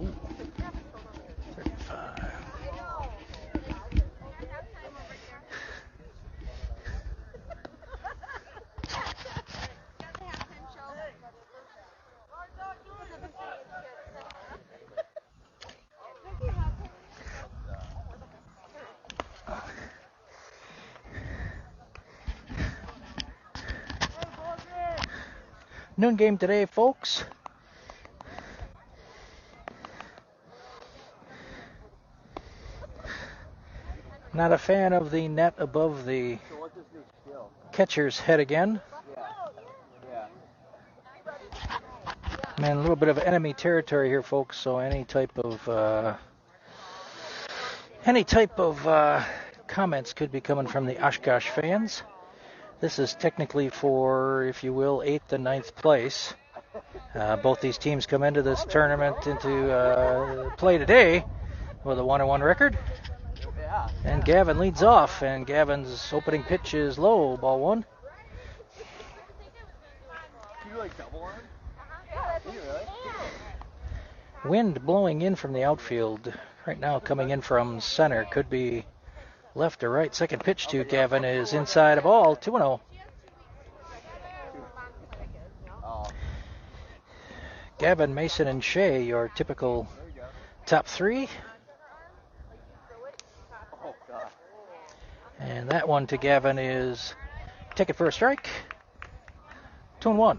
35. Noon game today, folks. Not a fan of the net above the catcher's head again. And a little bit of enemy territory here, folks. So any type of comments could be coming from the Oshkosh fans. This is technically for, if you will, 8th and 9th place. Both these teams come into this tournament into play today with a 1-1 record. And Gavin leads off, and Gavin's opening pitch is low, ball one. You like double arm? You really? Wind blowing in from the outfield. Right now coming in from center. Could be left or right. Second pitch to Gavin is inside a ball, 2-0. Gavin, Mason, and Shea, your typical top three. And that one to Gavin is take it for a strike. 2-1.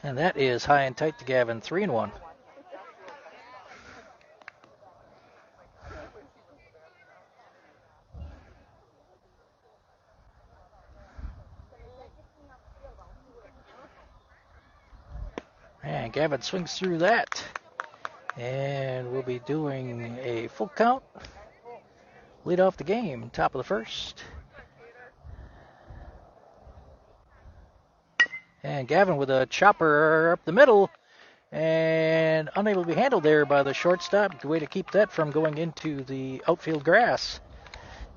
And that is high and tight to Gavin, 3-1. And Gavin swings through that. And we'll be doing a full count. Lead off the game, top of the first. And Gavin with a chopper up the middle. And unable to be handled there by the shortstop. Good way to keep that from going into the outfield grass.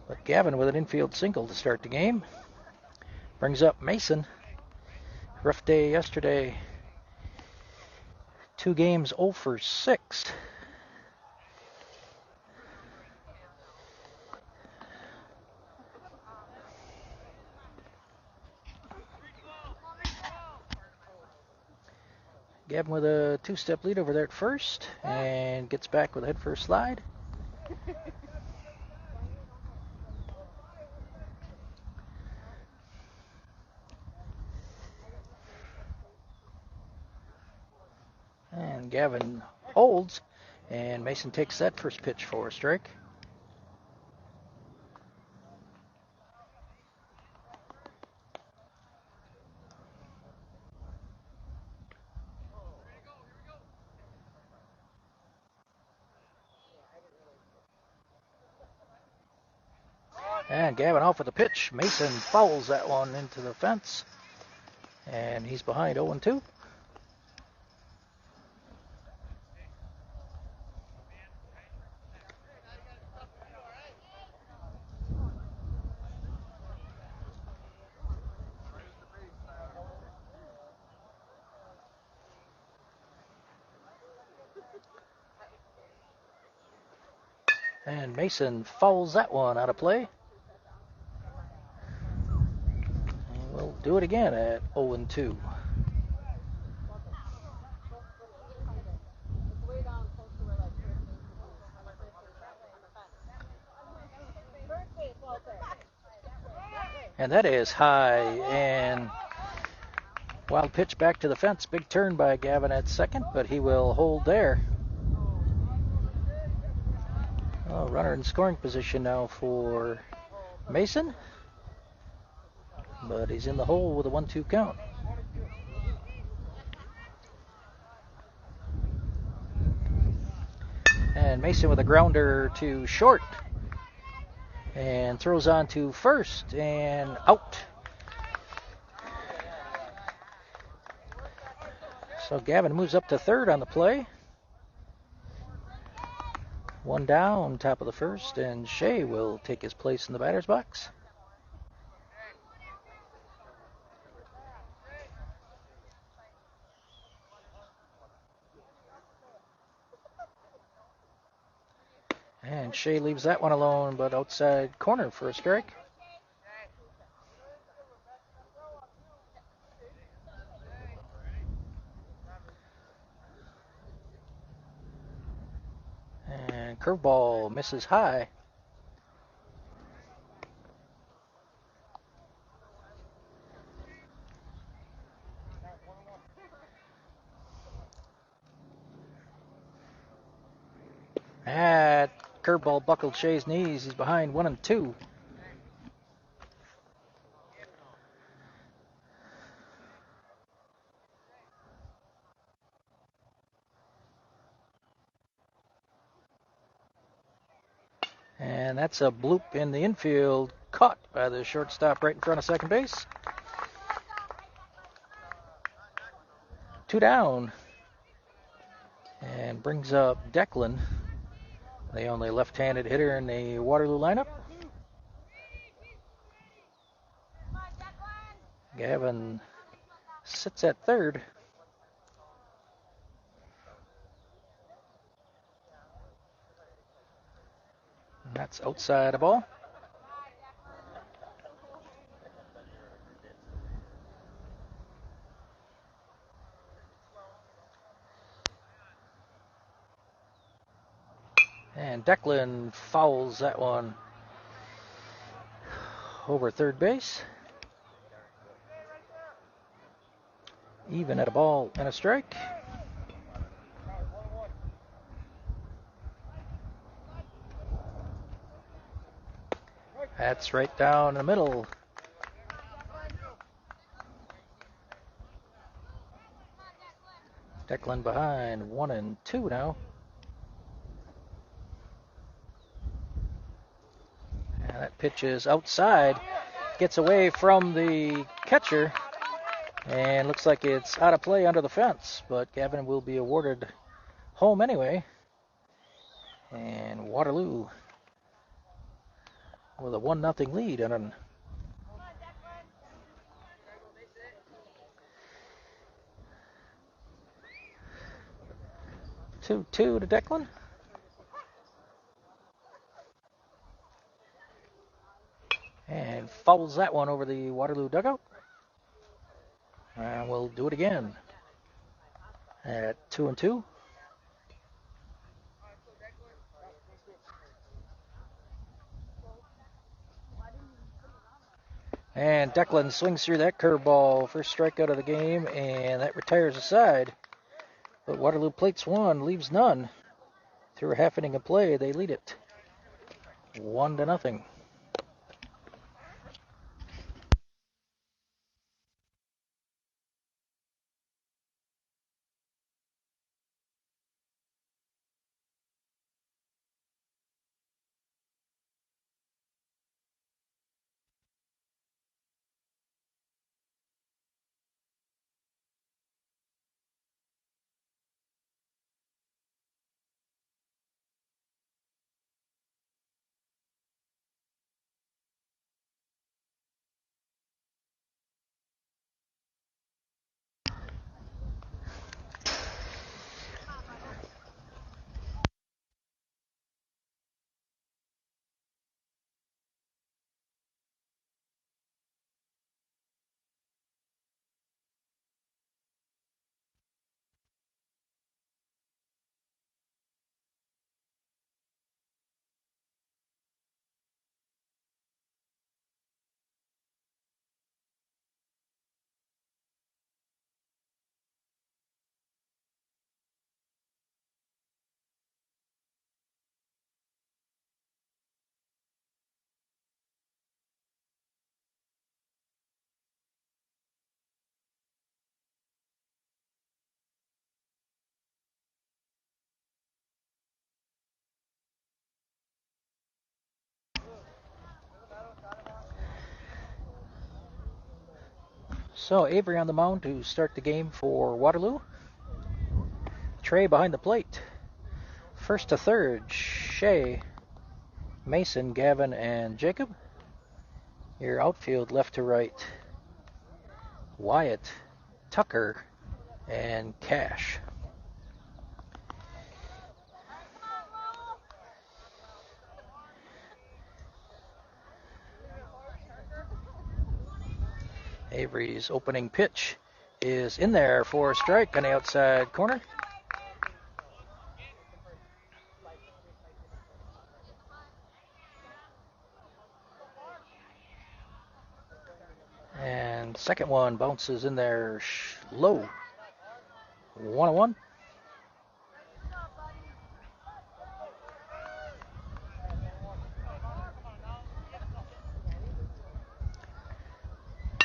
But Gavin with an infield single to start the game. Brings up Mason. Rough day yesterday. 2 games 0 for 6. Gavin with a 2-step lead over there at first and gets back with a head first slide. And Gavin holds, and Mason takes that first pitch for a strike. And Gavin off with a pitch. Mason fouls that one into the fence, and he's behind 0-2. And Mason fouls that one out of play. And we'll do it again at 0-2. And that is high, and wild pitch back to the fence. Big turn by Gavin at second, but he will hold there. Runner in scoring position now for Mason, but he's in the hole with a 1-2 count. And Mason with a grounder to short, and throws on to first, and out. So Gavin moves up to third on the play. One down, top of the first, and Shea will take his place in the batter's box. And Shea leaves that one alone, but outside corner for a strike. And curveball misses high. That curveball buckled Shea's knees. He's behind 1-2. And that's a bloop in the infield, caught by the shortstop right in front of second base. 2 down. And brings up Declan, the only left-handed hitter in the Waterloo lineup. Gavin sits at third. And that's outside a ball. And Declan fouls that one over third base. Even at a ball and a strike. That's right down the middle. Declan behind 1-2 now. And that pitch is outside. Gets away from the catcher. And looks like it's out of play under the fence. But Gavin will be awarded home anyway. And Waterloo with a 1-0 lead on an 2-2 to Declan. And fouls that one over the Waterloo dugout. And we'll do it again at 2-2. And Declan swings through that curveball. First strikeout of the game, and that retires the side. But Waterloo plates one, leaves none. Through a half inning of play, they lead it 1-0. So Avery on the mound to start the game for Waterloo. Trey behind the plate. First to third, Shea, Mason, Gavin, and Jacob. Your outfield left to right, Wyatt, Tucker, and Cash. Avery's opening pitch is in there for a strike on the outside corner. And second one bounces in there low. 1-1.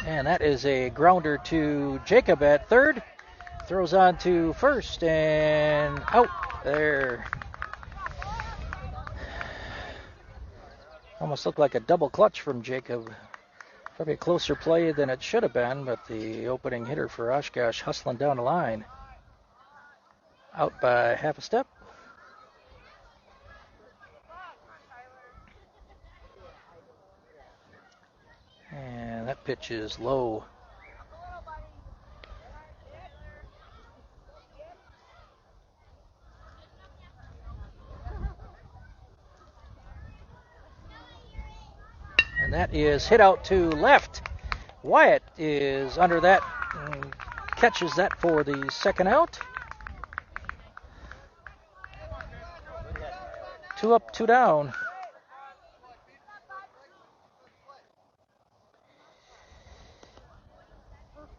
And that is a grounder to Jacob at third. Throws on to first and out there. Almost looked like a double clutch from Jacob. Probably a closer play than it should have been, but the opening hitter for Oshkosh hustling down the line. Out by half a step. And that pitch is low. And that is hit out to left. Wyatt is under that and catches that for the second out. 2 up, 2 down.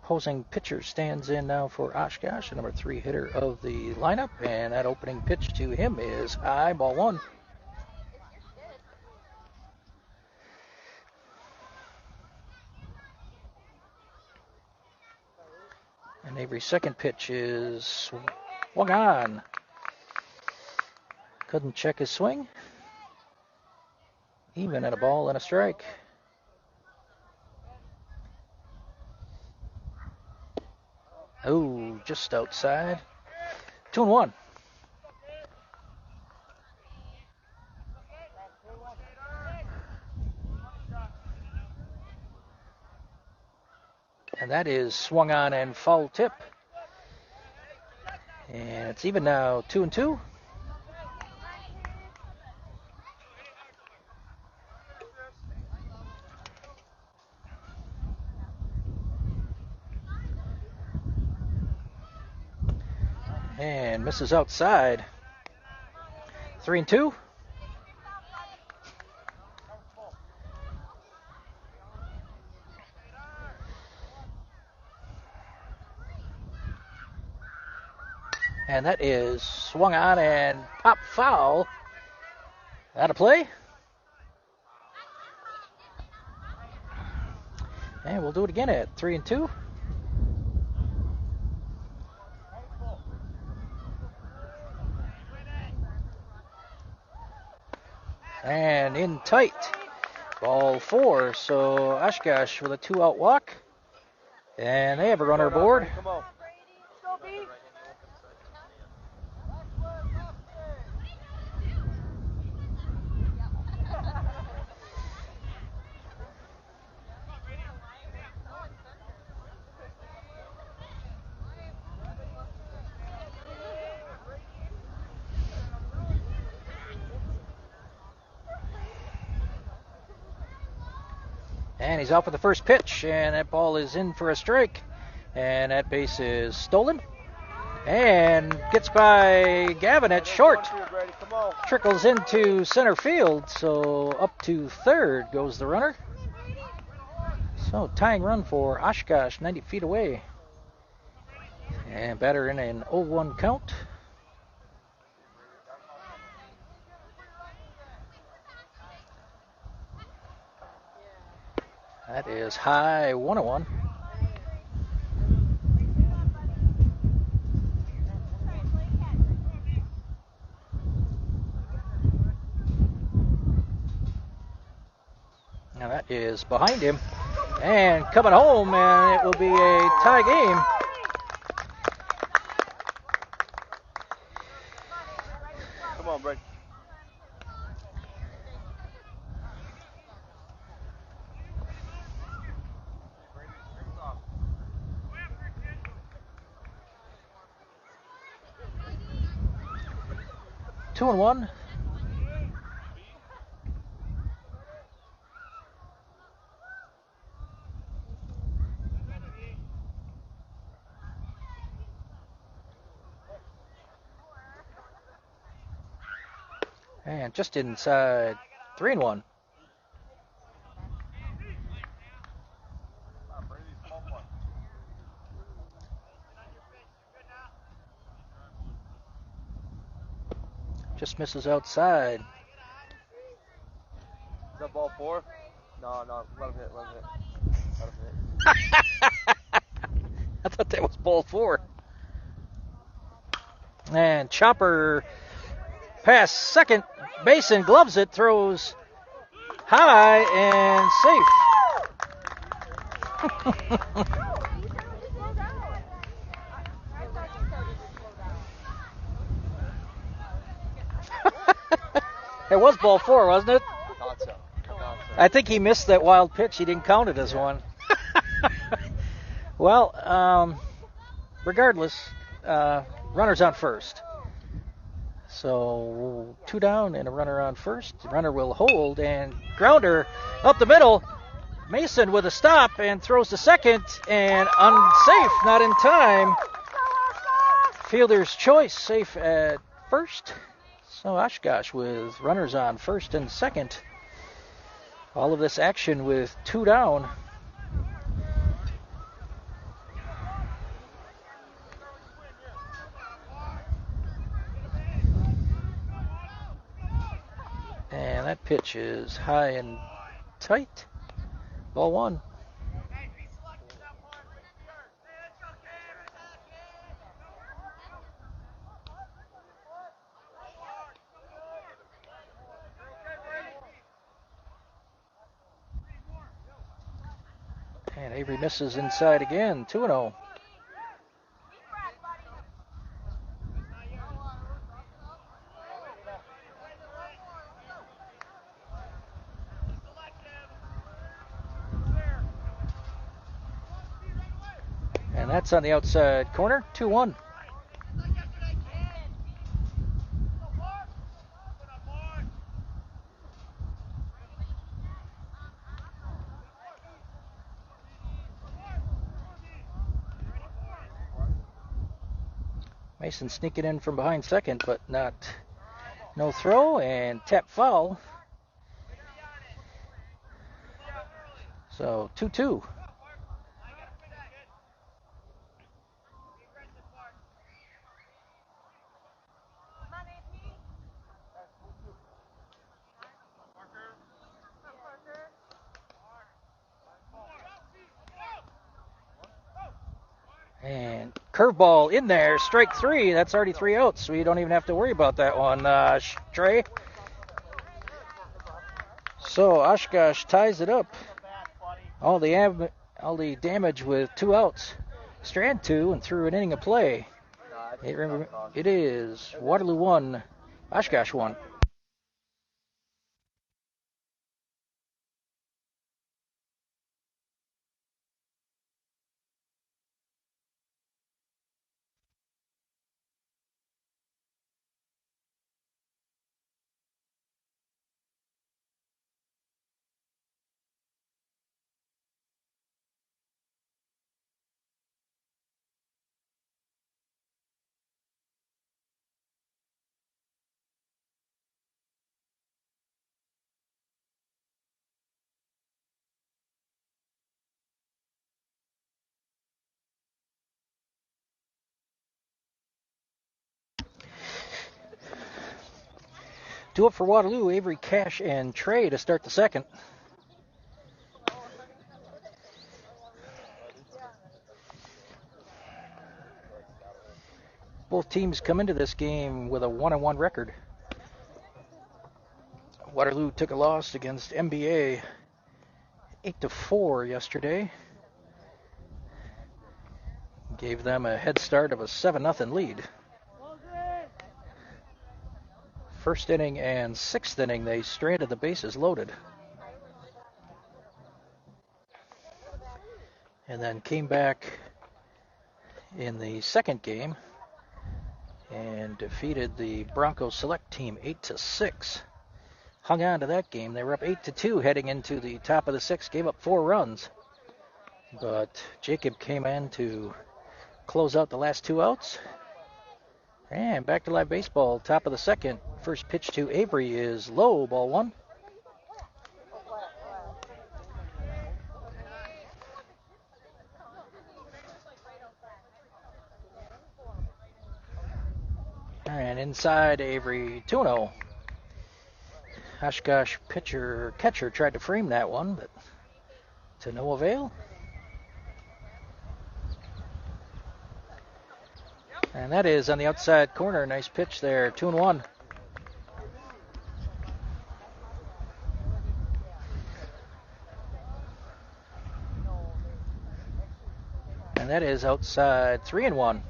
Opposing pitcher stands in now for Oshkosh, the number 3 hitter of the lineup, and that opening pitch to him is high, ball 1. And Avery's second pitch is swung on. Couldn't check his swing. Even at a ball and a strike. Oh, just outside. 2-1. And that is swung on and foul tip. And it's even now, 2-2. And misses outside. 3-2. And that is swung on and pop foul. Out of play. And we'll do it again at 3-2. And in tight. Ball 4. So Oshkosh with a 2-out walk. And they have a runner aboard. And he's off with the first pitch, and that ball is in for a strike. And that base is stolen. And gets by Gavin at short. Trickles into center field, so up to third goes the runner. So tying run for Oshkosh, 90 feet away. And batter in an 0-1 count. That is high, 1-1. Now that is behind him. And coming home, and it will be a tie game. Come on, Brady. Two and one. And just inside, 3-1. Just misses outside. Is that ball 4? No, let him hit. I thought that was ball 4. And Chopper pass second base and gloves it, throws high and safe. It was ball 4, wasn't it? Thought so. I think he missed that wild pitch. He didn't count it as one. Well, regardless, runner's on first. So 2 down and a runner on first. The runner will hold and grounder up the middle. Mason with a stop and throws to second and unsafe, not in time. Fielder's choice, safe at first. So Oshkosh with runners on first and second. All of this action with 2 down. And that pitch is high and tight. Ball 1. And Avery misses inside again, 2-0. And that's on the outside corner, 2-1. Mason sneaking in from behind second, but no throw, and tap foul. So 2-2. And curveball in there, strike 3. That's already 3 outs, so you don't even have to worry about that one, Trey. So Oshkosh ties it up. All the damage with 2 outs. Strand 2 and through an inning of play. It is Waterloo 1, Oshkosh 1. Two up for Waterloo, Avery, Cash, and Trey to start the second. Both teams come into this game with a 1-1 record. Waterloo took a loss against MBA 8-4 yesterday. Gave them a head start of a 7-0 lead. First inning and 6th inning, they stranded the bases loaded. And then came back in the second game and defeated the Broncos Select team 8-6. Hung on to that game. They were up 8-2 heading into the top of the 6th, gave up 4 runs. But Jacob came in to close out the last 2 outs And back to live baseball, top of the second. First pitch to Avery is low, ball one. And inside Avery, 2-0. Oshkosh catcher tried to frame that one, but to no avail. And that is on the outside corner. Nice pitch there, 2-1. And that is outside, 3-1.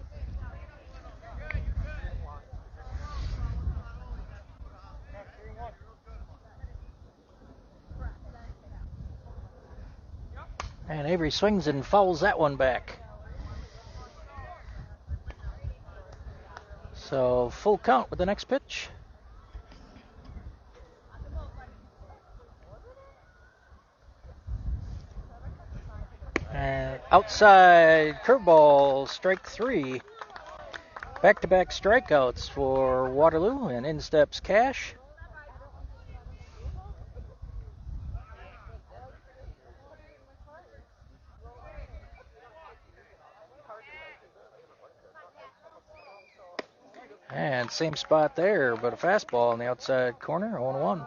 And Avery swings and fouls that one back. So full count with the next pitch. And outside curveball, strike three. Back-to-back strikeouts for Waterloo, and in steps Cash. And same spot there, but a fastball on the outside corner, 0-1.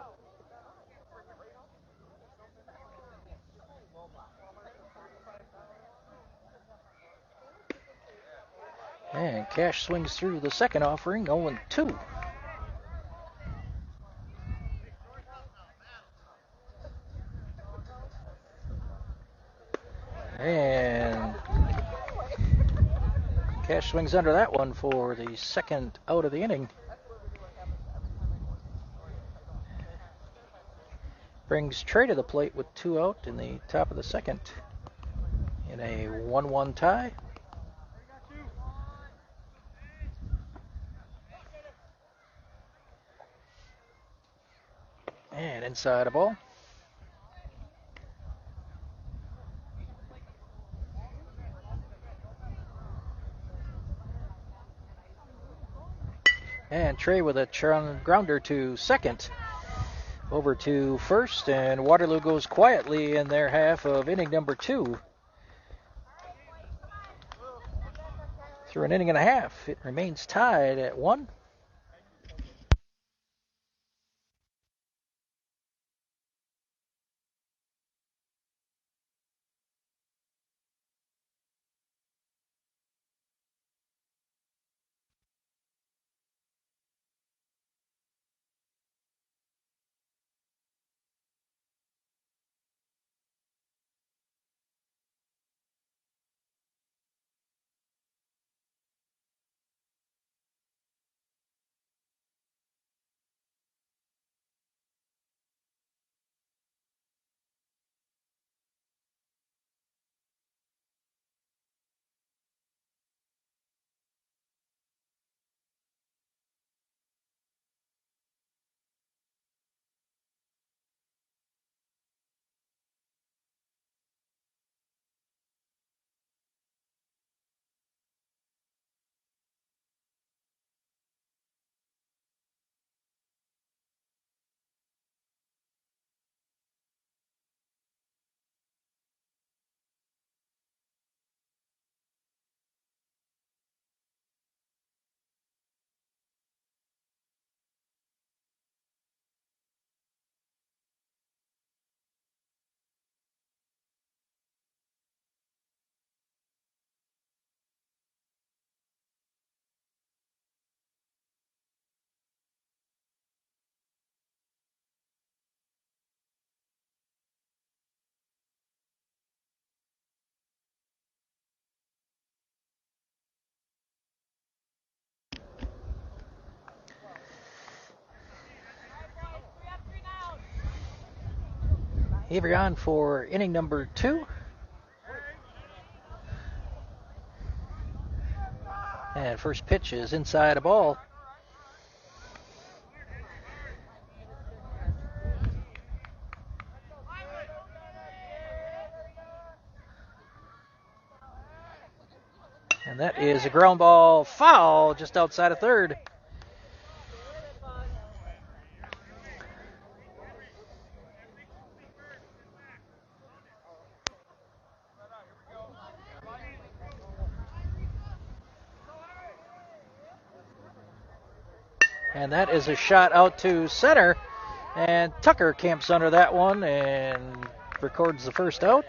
And Cash swings through the second offering, 0-2. And Cash swings under that one for the second out of the inning. Brings Trey to the plate with 2 out in the top of the second in a 1-1 tie. And inside a ball. And Trey with a grounder to second. Over to first, and Waterloo goes quietly in their half of inning number 2. Through an inning and a half, it remains tied at 1. Avery on for inning number 2. And first pitch is inside a ball. And that is a ground ball foul just outside of third. And that is a shot out to center. And Tucker camps under that one and records the first out.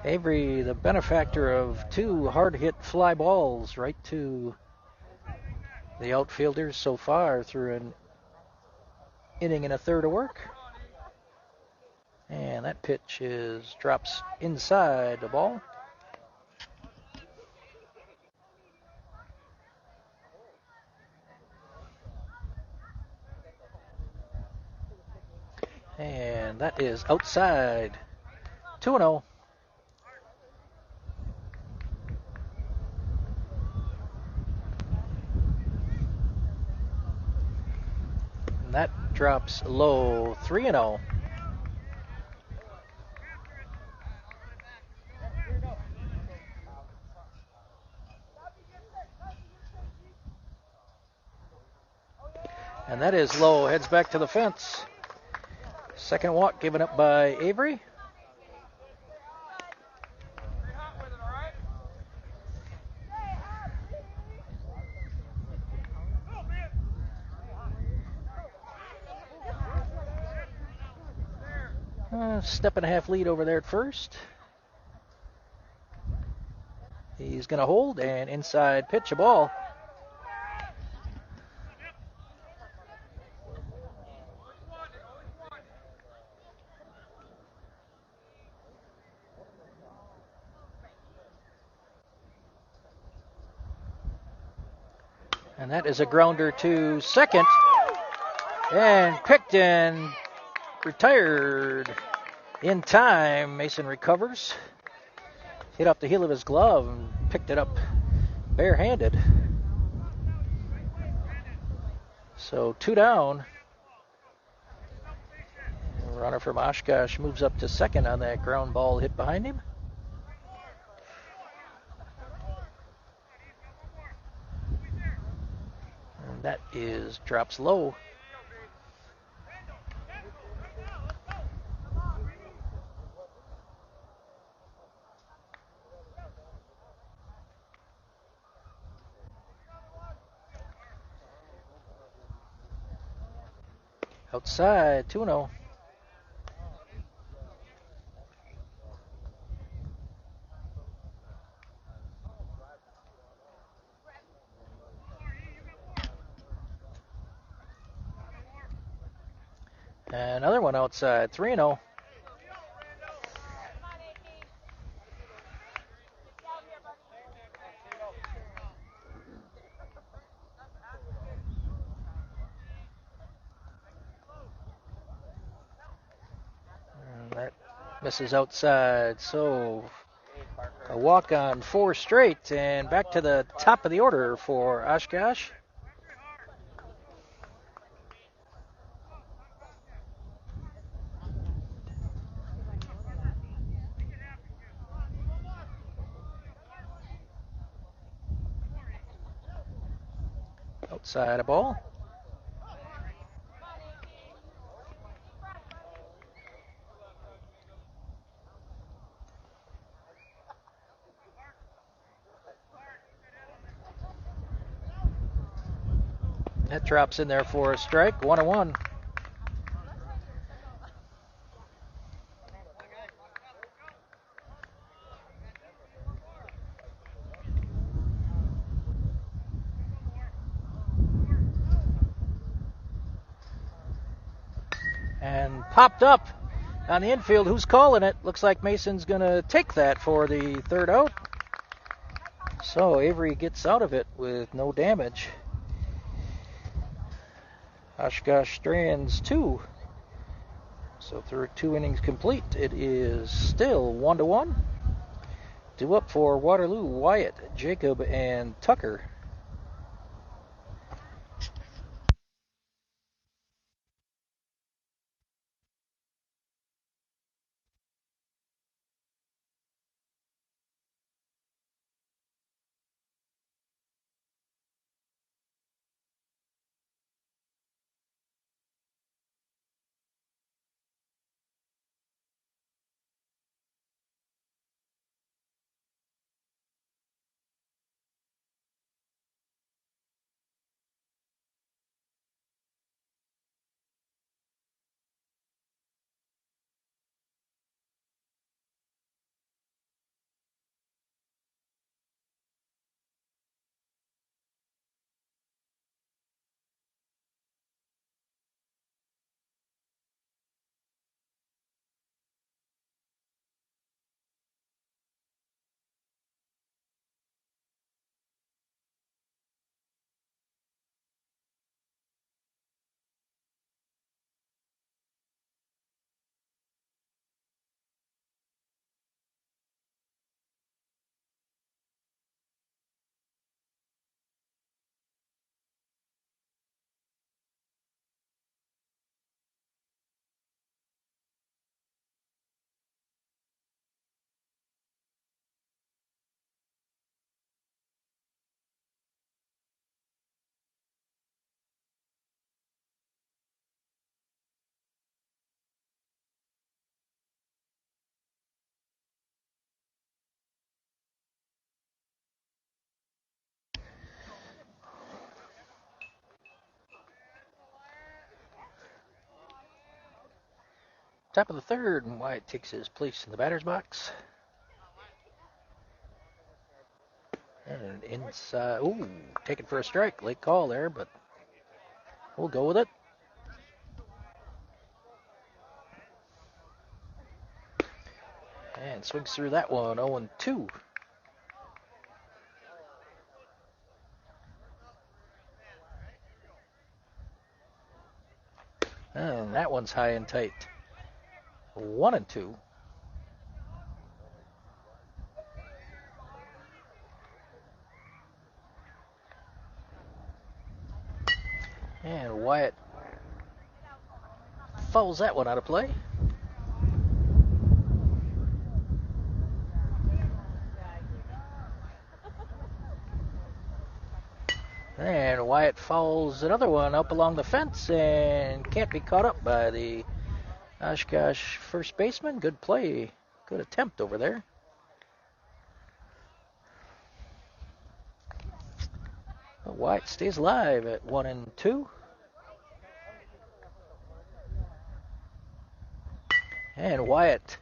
Avery, the benefactor of two hard-hit fly balls right to the outfielders so far through an inning and a third of work. And that pitch drops inside the ball. And that is outside. 2-0. And that drops low. 3-0. And that is low. Heads back to the fence. Second walk given up by Avery. Step and a half lead over there at first. He's going to hold and inside pitch a ball. And that is a grounder to second. And picked and retired in time. Mason recovers. Hit off the heel of his glove and picked it up barehanded. So 2 down. The runner from Oshkosh moves up to second on that ground ball hit behind him. And that drops low. Outside, 2-0. Another one outside, 3-0. That misses outside, so a walk on 4 straight and back to the top of the order for Oshkosh. Outside a ball. That drops in there for a strike, 1-1. And popped up on the infield. Who's calling it? Looks like Mason's going to take that for the third out. So Avery gets out of it with no damage. Oshkosh strands 2. So through 2 innings complete, it is still 1-1. Due up for Waterloo, Wyatt, Jacob, and Tucker. Top of the third, and Wyatt takes his place in the batter's box. And inside, ooh, taken for a strike. Late call there, but we'll go with it. And swings through that one, 0-2. And that one's high and tight. 1-2. And Wyatt fouls that one out of play. And Wyatt fouls another one up along the fence and can't be caught up by the Oshkosh first baseman. Good play. Good attempt over there. But Wyatt stays alive at 1-2. And Wyatt,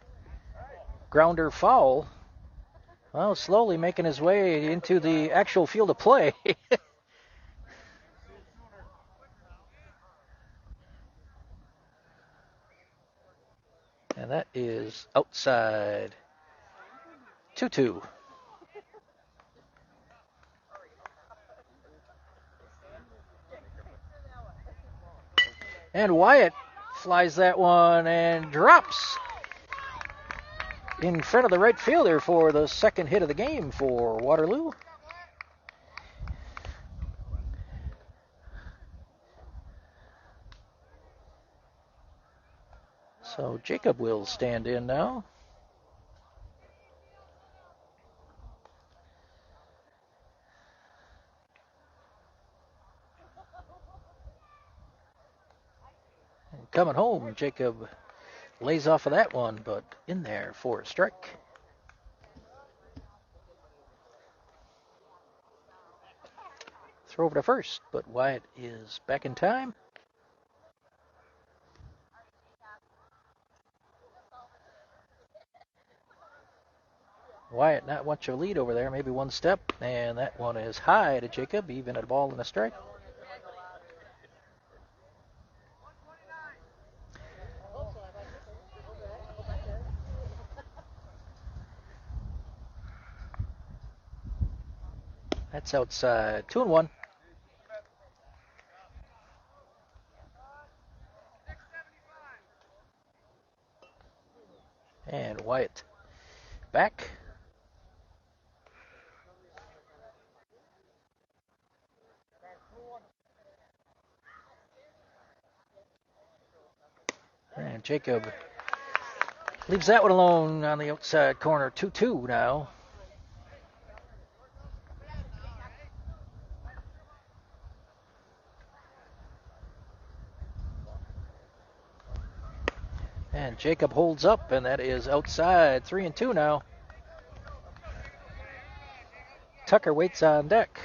grounder foul. Well, slowly making his way into the actual field of play. And that is outside. 2-2. And Wyatt flies that one and drops in front of the right fielder for the second hit of the game for Waterloo. So Jacob will stand in now. And coming home, Jacob lays off of that one, but in there for a strike. Throw over to first, but Wyatt is back in time. Wyatt not much of a lead over there, maybe one step, and that one is high to Jacob, even at a ball and a strike. That's outside. 2-1. And Wyatt back. And Jacob leaves that one alone on the outside corner. 2-2 now. And Jacob holds up, and that is outside. 3-2 now. Tucker waits on deck.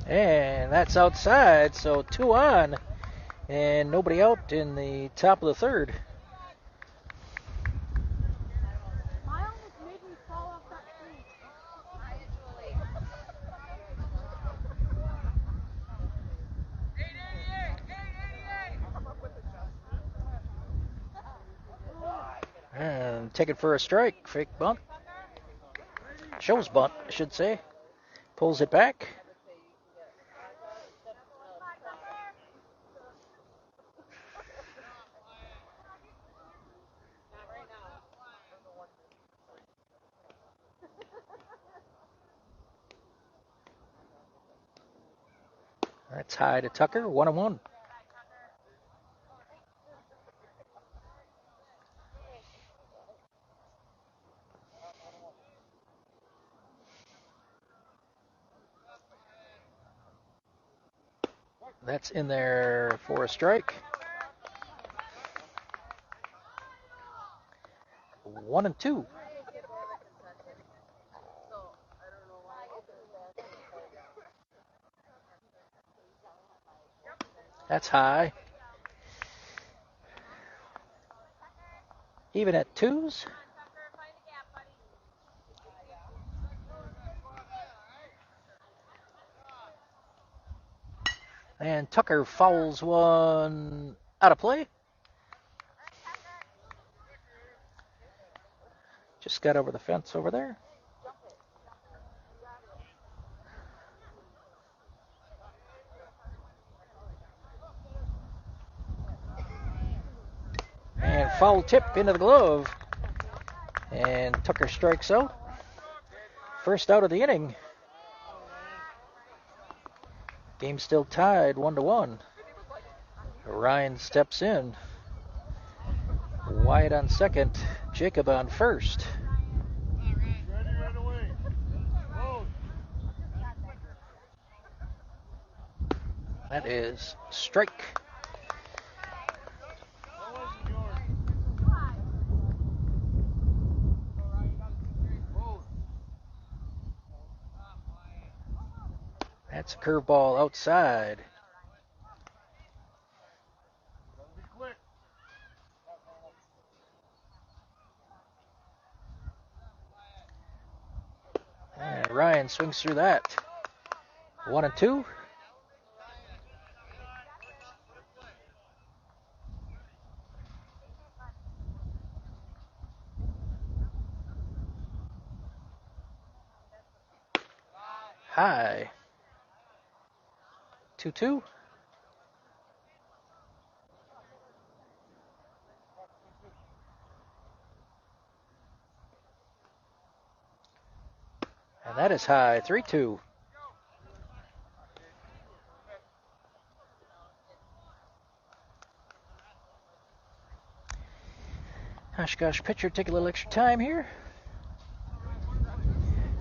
And that's outside, so 2 on. And nobody out in the top of the third. And taken for a strike. Fake bunt. Shows bunt, I should say. Pulls it back. That's high to Tucker. 1-1. That's in there for a strike. 1-2. That's high. Even at 2s. And Tucker fouls one out of play. Just got over the fence over there. And foul tip into the glove. And Tucker strikes out. First out of the inning. Game still tied 1-1. Ryan steps in. Wyatt on second. Jacob on first. That is strike. That's a curveball outside. And Ryan swings through that. 1-2. High. 2-2. And that is high. 3-2. Oshkosh pitcher, take a little extra time here.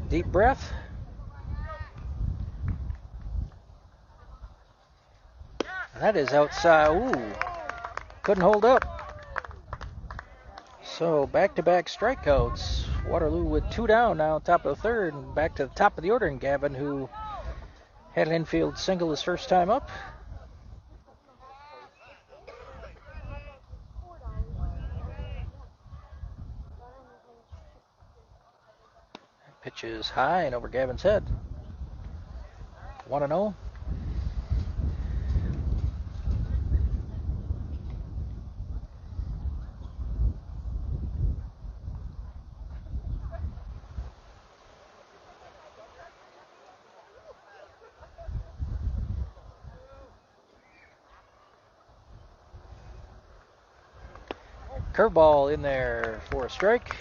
Deep breath. That is outside. Ooh, couldn't hold up. So back-to-back strikeouts. Waterloo with 2 down now, top of the third, and back to the top of the order. And Gavin, who had an infield single his first time up. Pitch is high and over Gavin's head. 1-0. Curveball in there for a strike.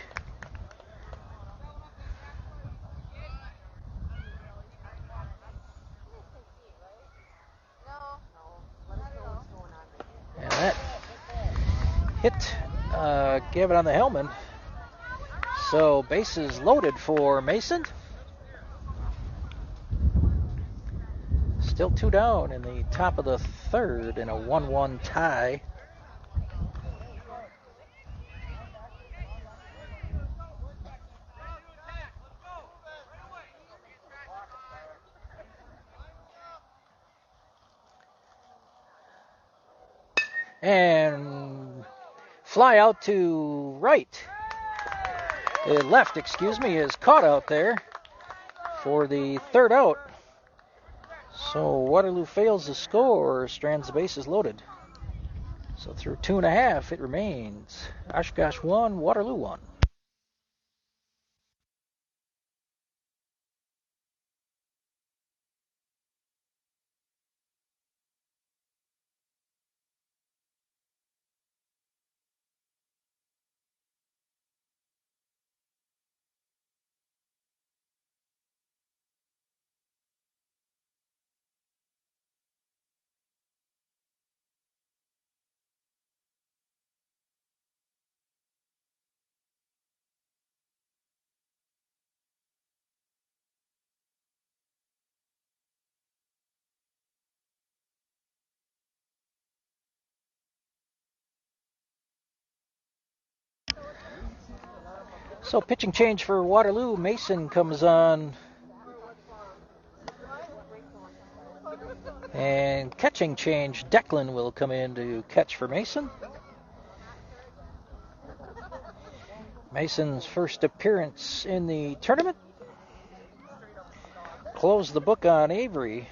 And that hit Gavin on the helmet. So bases loaded for Mason. Still 2 down in the top of the third in a 1-1 tie. And fly out to right. Left, excuse me, is caught out there for the third out. So Waterloo fails to score, strands the bases loaded. So through 2.5, it remains Oshkosh 1, Waterloo 1. So pitching change for Waterloo. Mason comes on And catching change, Declan will come in to catch for Mason. Mason's first appearance in the tournament. Closed the book on Avery.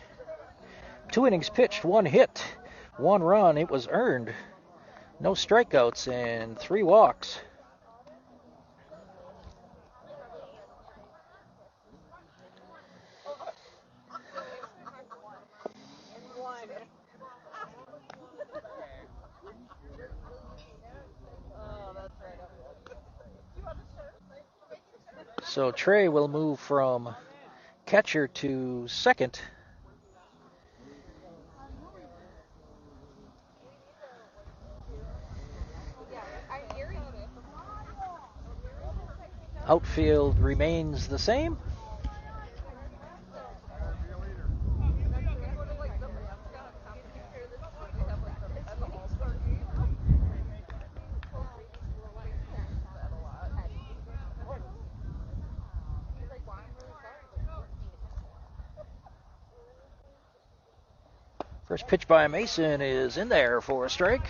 2 innings pitched, 1 hit, 1 run. It was earned. No strikeouts and 3 walks. So Trey will move from catcher to second. Outfield remains the same. First pitch by Mason is in there for a strike.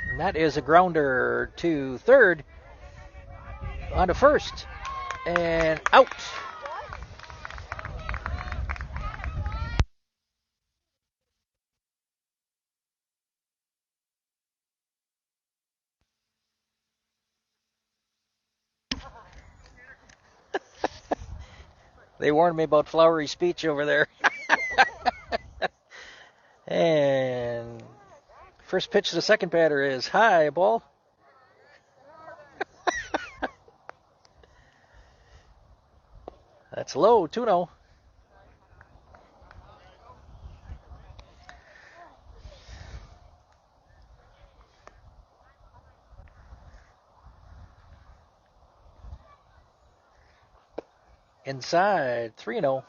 And that is a grounder to third. On to first. And out. They warned me about flowery speech over there. And first pitch to the second batter is high ball. That's low, 2-0. Inside, 3-0.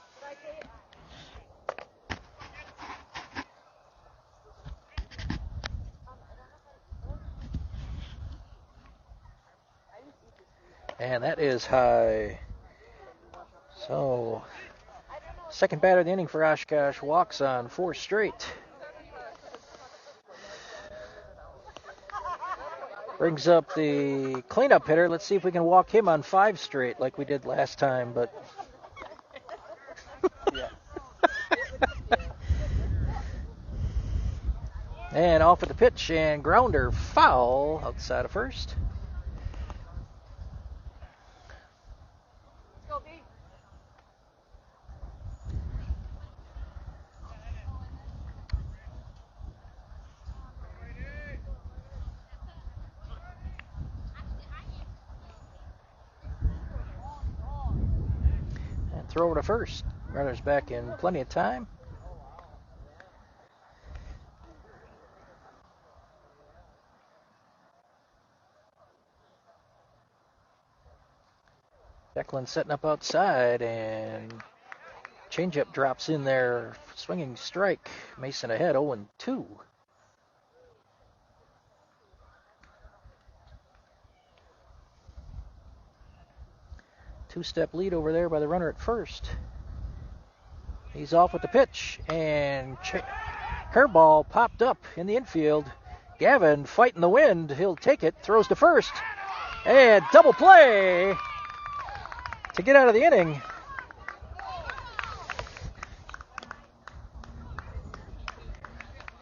And that is high. So, second batter of the inning for Oshkosh walks on 4 straight. Brings up the cleanup hitter. Let's see if we can walk him on 5 straight like we did last time, but and off with the pitch and grounder foul outside of first. And throw over to first. Runner's back in plenty of time. Declan setting up outside, and changeup drops in there. Swinging strike. Mason ahead, 0-2. Two-step lead over there by the runner at first. He's off with the pitch, and curveball popped up in the infield. Gavin fighting the wind. He'll take it, throws to first, and double play to get out of the inning.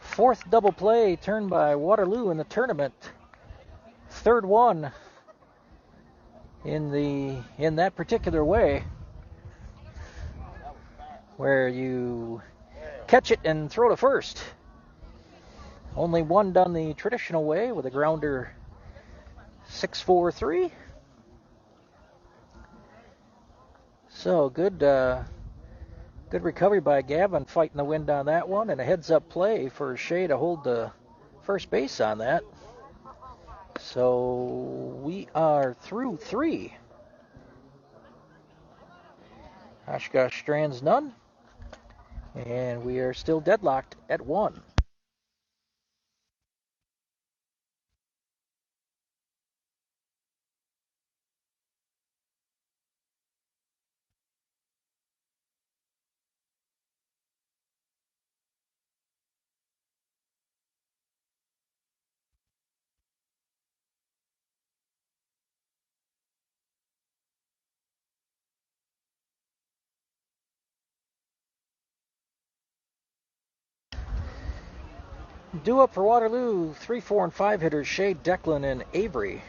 Fourth double play turned by Waterloo in the tournament. Third one in that particular way, where you catch it and throw to first. Only one done the traditional way with a grounder 6-4-3. So good recovery by Gavin, fighting the wind on that one, and a heads-up play for Shea to hold the first base on that. So we are through 3. Oshkosh strands none, and we are still deadlocked at 1. Due up for Waterloo, 3, 4, and 5 hitters, Shea, Declan, and Avery.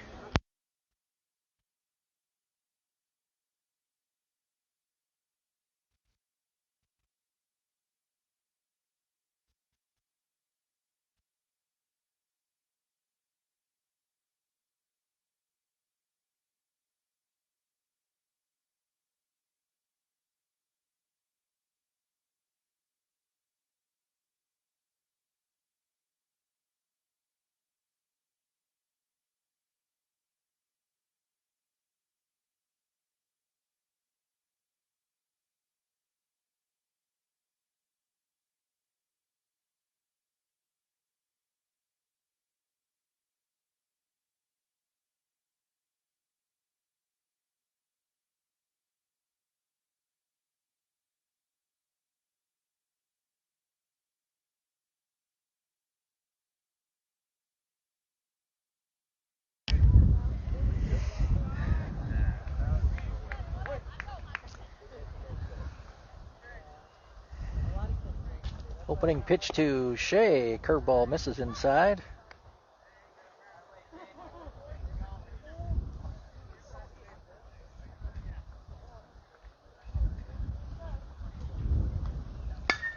Opening pitch to Shea. Curveball misses inside.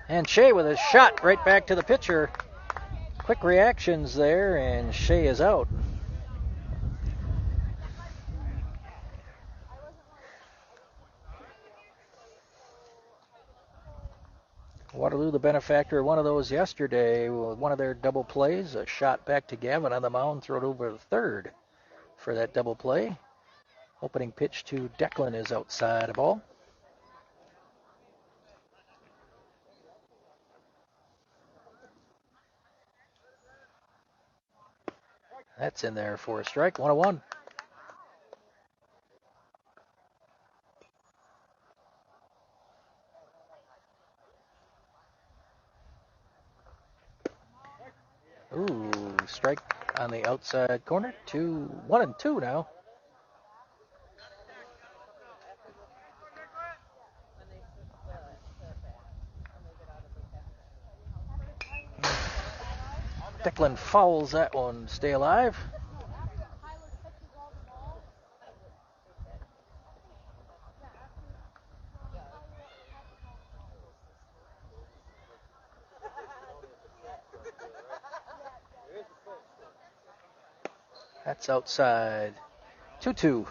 And Shea with a shot right back to the pitcher. Quick reactions there, and Shea is out. Waterloo, the benefactor, one of those yesterday, one of their double plays, a shot back to Gavin on the mound, thrown over to third for that double play. Opening pitch to Declan is outside a ball. That's in there for a strike, 1-1. Ooh, strike on the outside corner. 1-2 now. Declan fouls that one. Stay alive. That's outside. 2-2.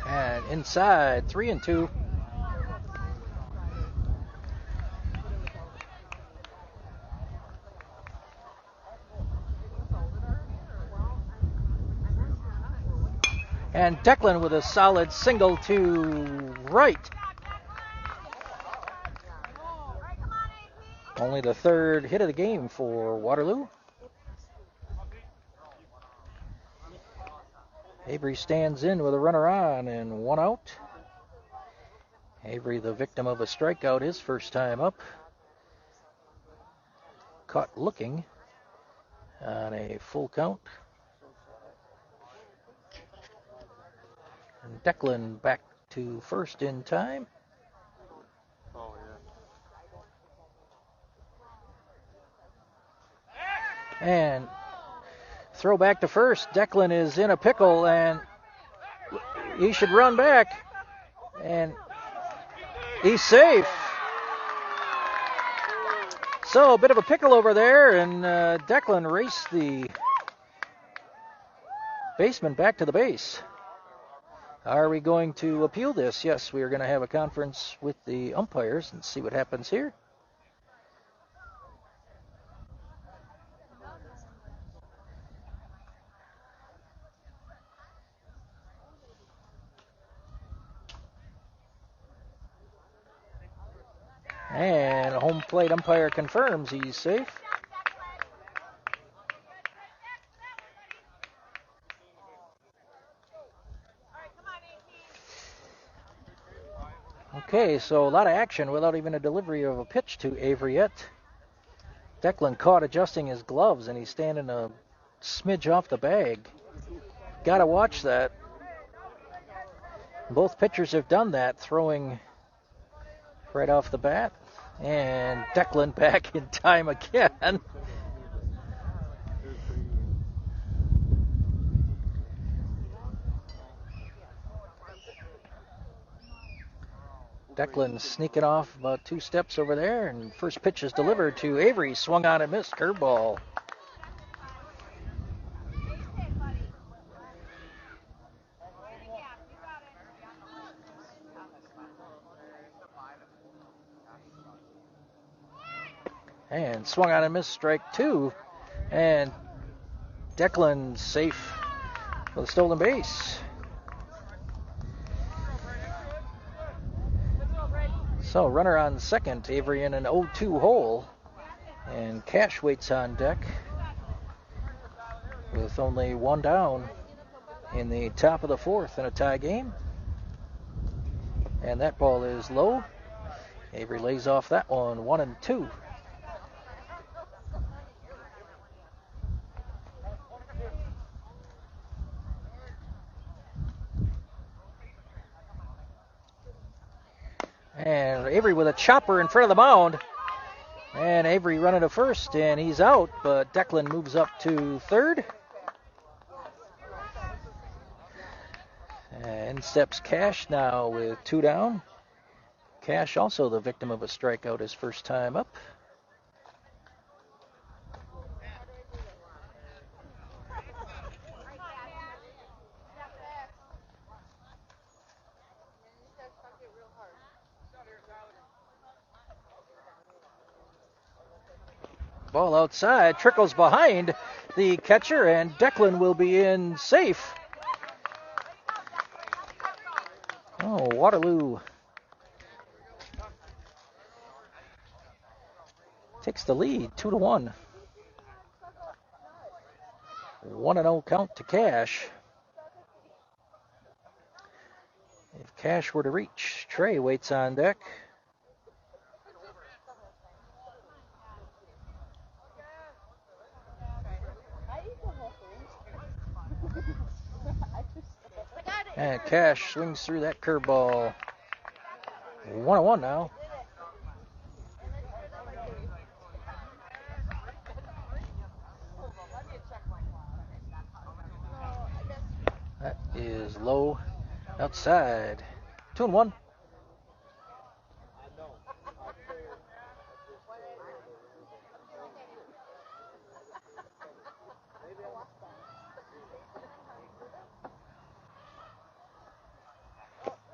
And inside, 3-2. And Declan with a solid single to right. Only the third hit of the game for Waterloo. Avery stands in with a runner on and one out. Avery, the victim of a strikeout, his first time up. Caught looking on a full count. And Declan back to first in time. Oh, yeah. And throw back to first. Declan is in a pickle, and he should run back. And he's safe. So a bit of a pickle over there, and Declan raced the baseman back to the base. Are we going to appeal this? Yes, we are going to have a conference with the umpires and see what happens here. And a home plate umpire confirms he's safe. Okay, so a lot of action without even a delivery of a pitch to Avery yet. Declan caught adjusting his gloves, and he's standing a smidge off the bag. Got to watch that. Both pitchers have done that, throwing right off the bat. And Declan back in time again. Declan sneaking off about 2 steps over there, and first pitch is delivered to Avery. Swung on and missed. Curveball. And swung on and missed. Strike 2. And Declan safe with a stolen base. So runner on second, Avery in an 0-2 hole, and Cash waits on deck with only 1 down in the top of the 4th in a tie game. And that ball is low. Avery lays off that one, 1-2. And Avery with a chopper in front of the mound. And Avery running to first, and he's out, but Declan moves up to third. And steps Cash now with 2 down. Cash also the victim of a strikeout his first time up. Ball outside, trickles behind the catcher, and Declan will be in safe. Oh, Waterloo takes the lead, 2-1. 1-0 count to Cash. If Cash were to reach, Trey waits on deck. And Cash swings through that curveball. 1-1 now. That is low outside. 2-1.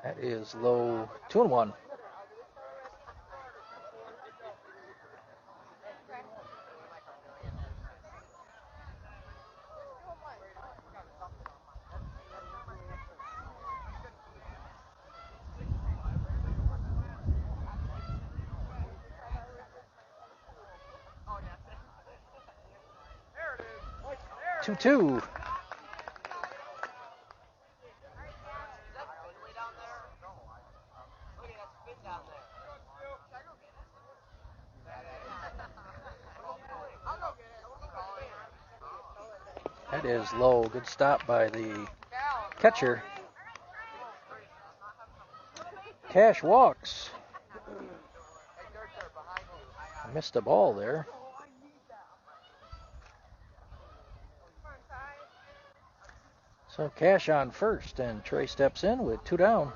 That is low. 2-1. Two. That is low. Good stop by the catcher. Cash walks. Missed a ball there. So Cash on first, and Trey steps in with 2 down.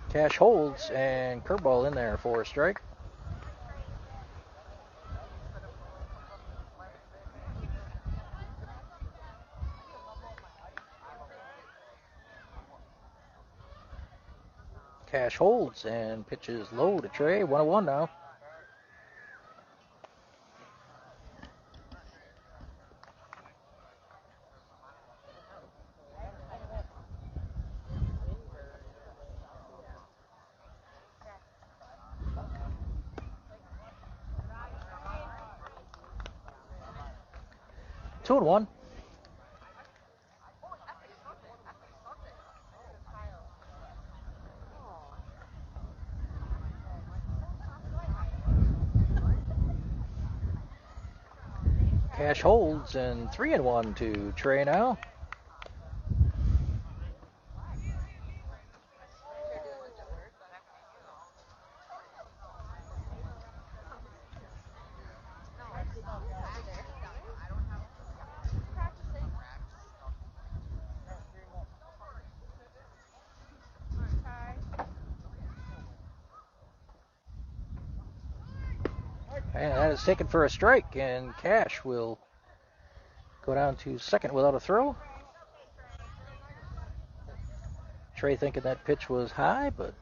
Cash holds, and curveball in there for a strike. Cash holds and pitches low to Trey. 1-1 now. Two and one. Cash holds, and 3-1 to Trey now. And that is taken for a strike, and Cash will go down to second without a throw. Trey thinking that pitch was high, but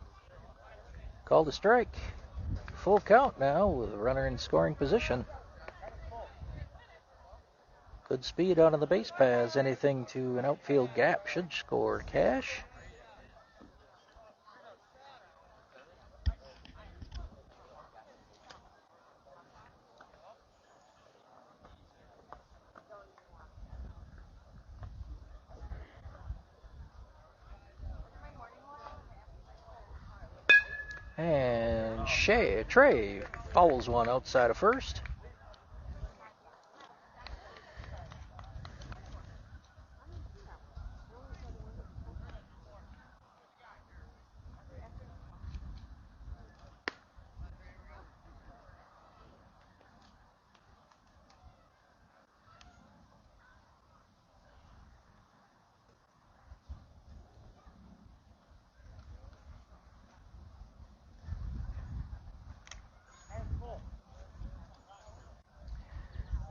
called a strike. Full count now with a runner in scoring position. Good speed out on the base paths. Anything to an outfield gap should score Cash. And Trey fouls one outside of first.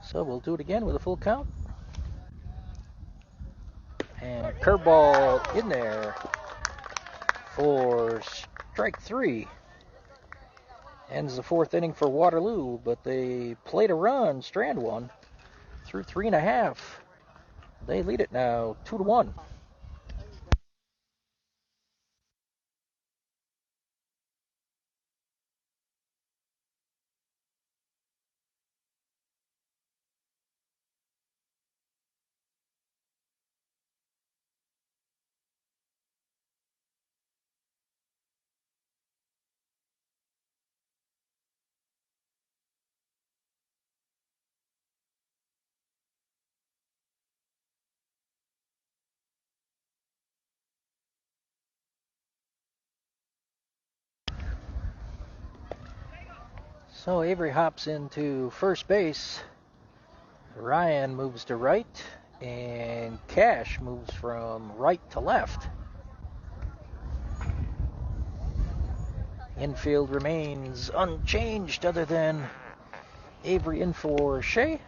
So we'll do it again with a full count. And curveball in there for strike three. Ends the fourth inning for Waterloo, but they played a run, strand one, through 3.5. They lead it now 2-1. So Avery hops into first base. Ryan moves to right, and Cash moves from right to left. Infield remains unchanged other than Avery in for Shea.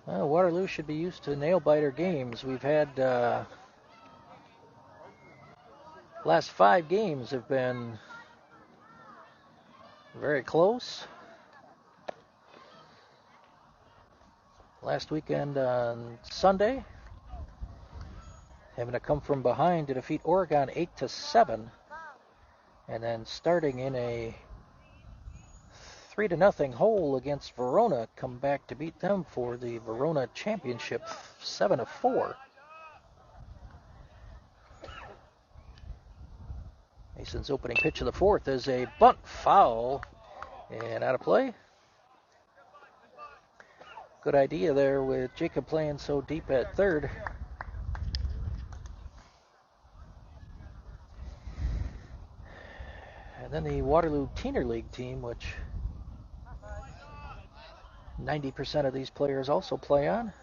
Well, Waterloo should be used to nail-biter games. We've had last 5 games have been very close. Last weekend on Sunday, having to come from behind to defeat Oregon 8-7, and then starting in a 3-0 hole against Verona, come back to beat them for the Verona Championship 7-4. Mason's opening pitch of the fourth is a bunt foul and out of play. Good idea there with Jacob playing so deep at third. And then the Waterloo Teener League team, which 90% of these players also play on.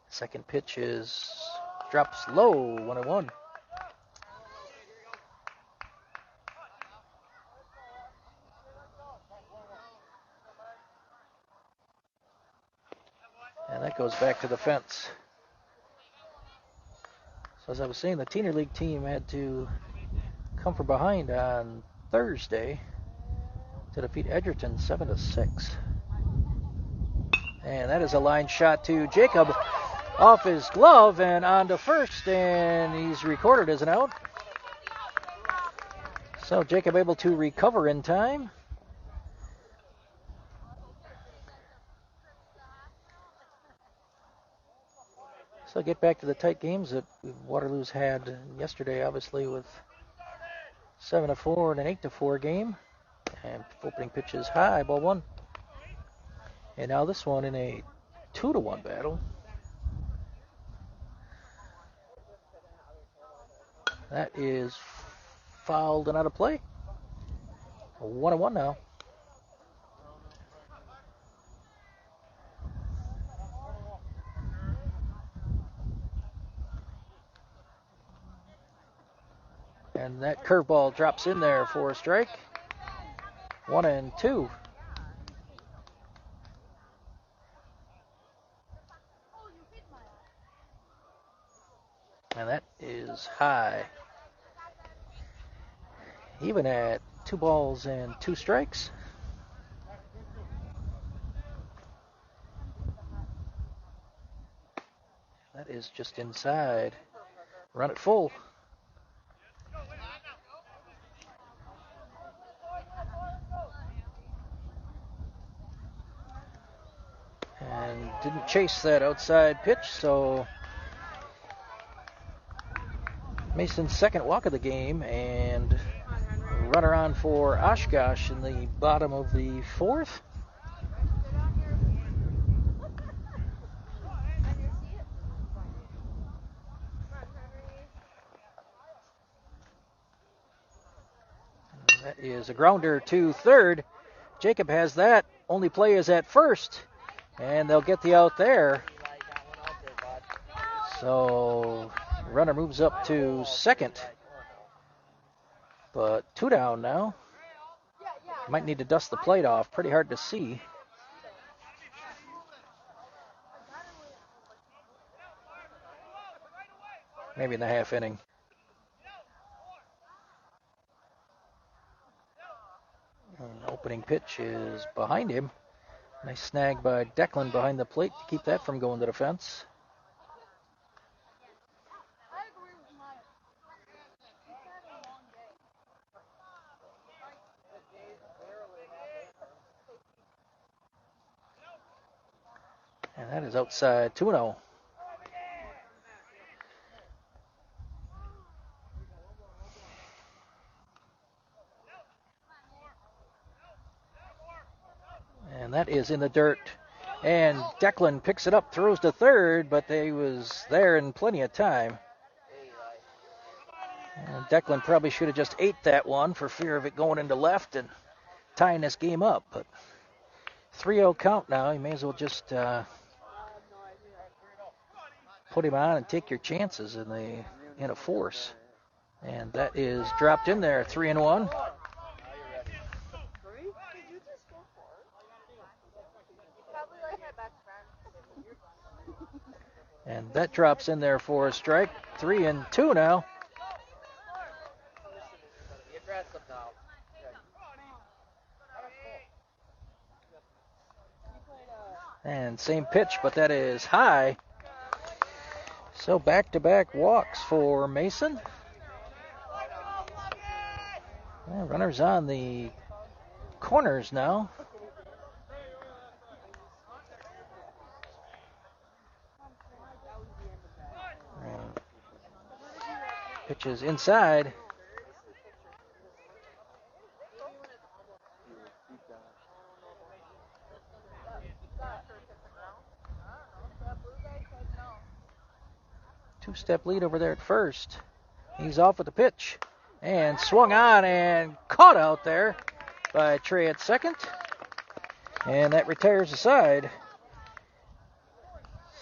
Second pitch drops low, 1-1. And that goes back to the fence. So as I was saying, the Teener League team had to come from behind on Thursday to defeat Edgerton 7-6. And that is a line shot to Jacob off his glove and on to first, and he's recorded as an out. So Jacob able to recover in time. So get back to the tight games that Waterloo's had yesterday, obviously with 7-4 and an 8-4 game. And opening pitch is high, ball one. And now this one in a 2-1 battle. That is fouled and out of play. 1-1 now. And that curveball drops in there for a strike. 1-2. And that is high. Even at 2 balls and 2 strikes. That is just inside. Run it full. And didn't chase that outside pitch, so Mason's second walk of the game, and runner on for Oshkosh in the bottom of the 4th. That is a grounder to third. Jacob has that. Only play is at first, and they'll get the out there. So runner moves up to second, but 2 down now. Might need to dust the plate off. Pretty hard to see. Maybe in the half inning. Opening pitch is behind him. Nice snag by Declan behind the plate to keep that from going to the fence. And that is outside 2-0. And that is in the dirt. And Declan picks it up, throws to third, but they was there in plenty of time. And Declan probably should have just ate that one for fear of it going into left and tying this game up. But 3-0 count now. You may as well just put him on and take your chances in a force. And that is dropped in there, 3-1. And that drops in there for a strike. 3-2 now. And same pitch, but that is high. So back-to-back walks for Mason. Well, runners on the corners now. Pitches inside. Two-step lead over there at first. He's off with the pitch. And swung on and caught out there by Trey at second. And that retires the side.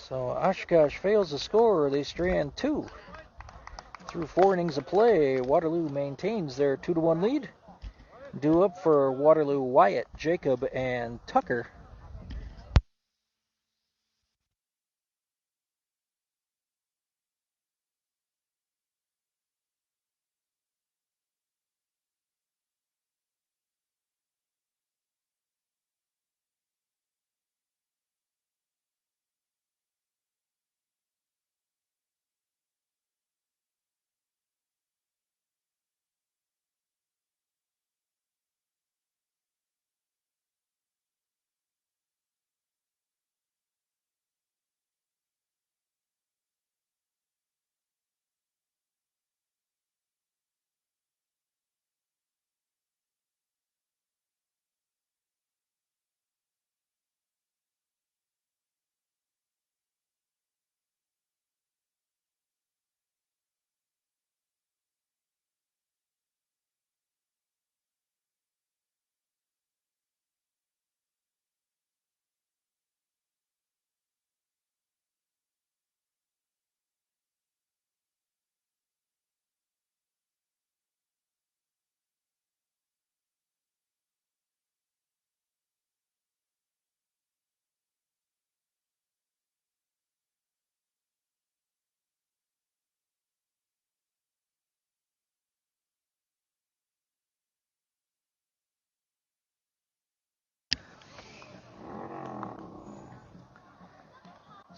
So Oshkosh fails to score. They strand 2. Through 4 innings of play, Waterloo maintains their 2-1 lead. Due up for Waterloo, Wyatt, Jacob, and Tucker.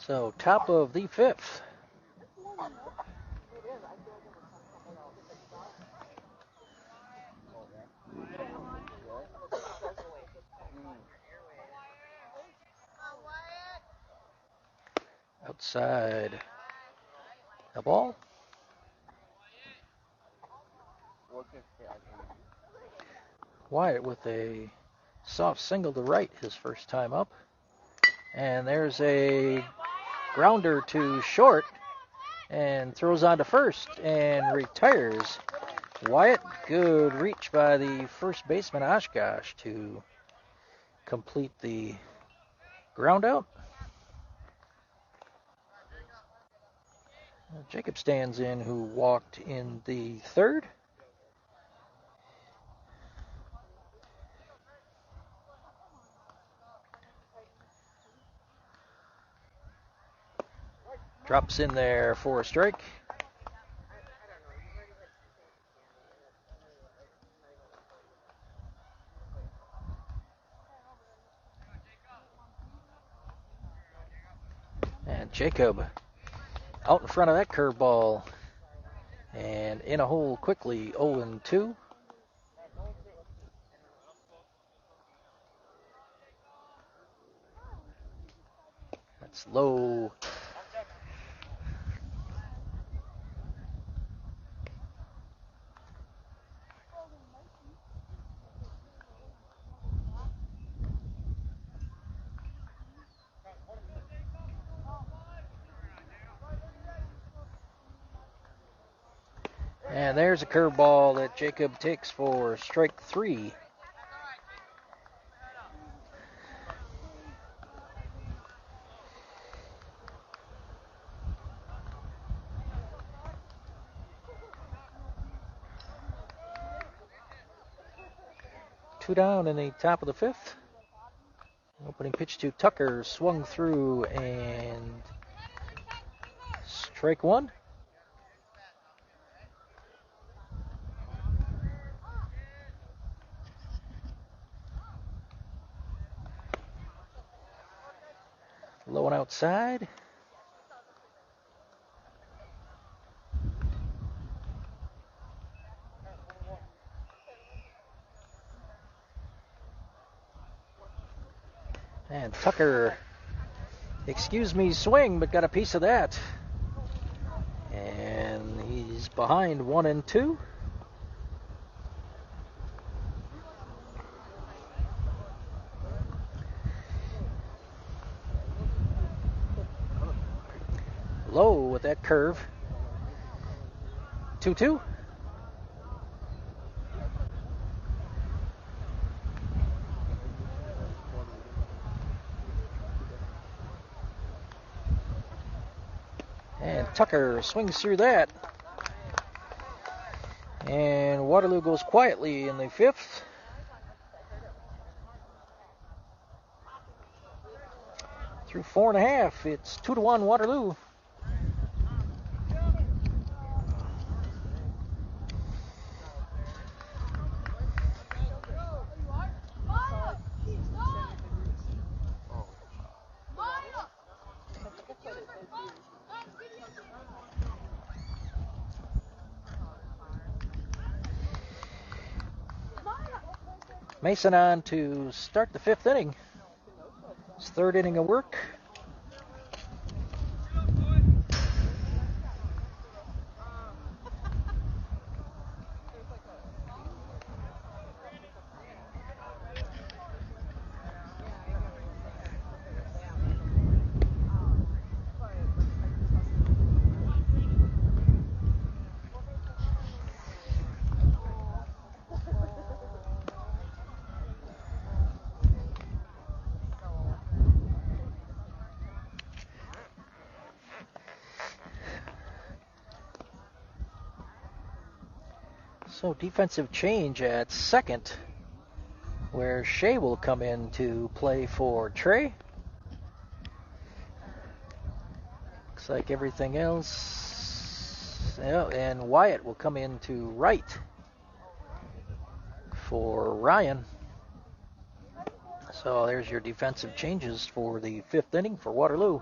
So top of the fifth. Outside the ball. Wyatt with a soft single to right his first time up. And there's a grounder to short and throws on to first and retires. Wyatt, good reach by the first baseman Oshkosh to complete the ground out. Jacob stands in, who walked in the third. Drops in there for a strike. And Jacob out in front of that curveball and in a hole quickly, 0-2. That's low. And there's a curveball that Jacob takes for strike 3. Two down in the top of the fifth. Opening pitch to Tucker, swung through, and strike 1. Low and outside. And Tucker, excuse me, swing, but got a piece of that. And he's behind 1-2. Low with that curve. 2-2. And Tucker swings through that. And Waterloo goes quietly in the fifth. Through 4.5, it's 2-1 Waterloo. Mason on to start the fifth inning. His third inning of work. So defensive change at second, where Shea will come in to play for Trey. Looks like everything else. Yeah, and Wyatt will come in to right for Ryan. So there's your defensive changes for the fifth inning for Waterloo.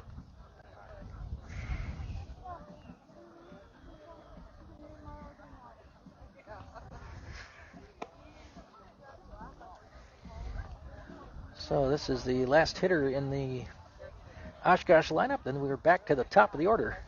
So this is the last hitter in the Oshkosh lineup. Then we're back to the top of the order.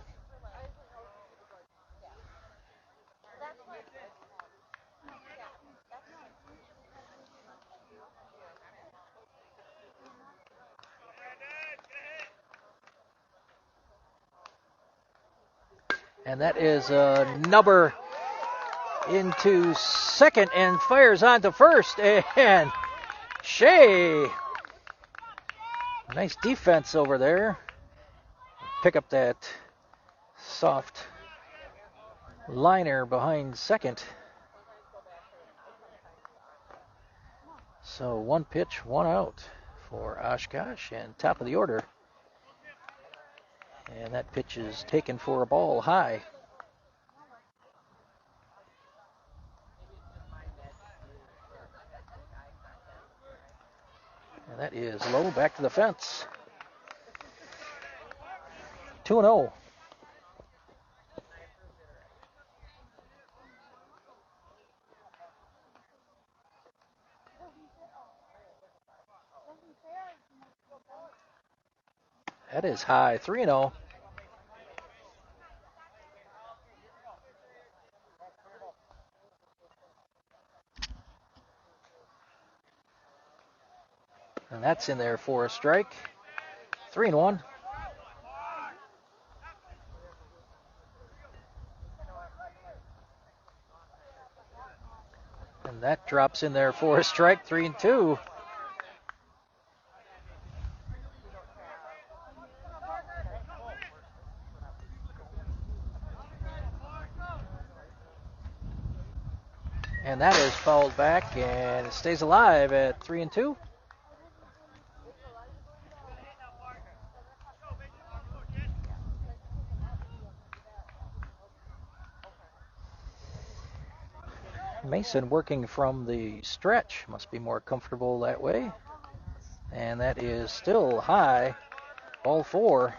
And that is a nubber into second and fires on to first. And Shea, nice defense over there. Pick up that soft liner behind second. So one pitch, one out for Oshkosh and top of the order. And that pitch is taken for a ball high. And that is low, back to the fence. 2-0. That is high, 3-0. And that's in there for a strike. 3-1. And that drops in there for a strike, 3-2. And that is fouled back, and it stays alive at 3-2. Mason working from the stretch. Must be more comfortable that way. And that is still high, ball 4.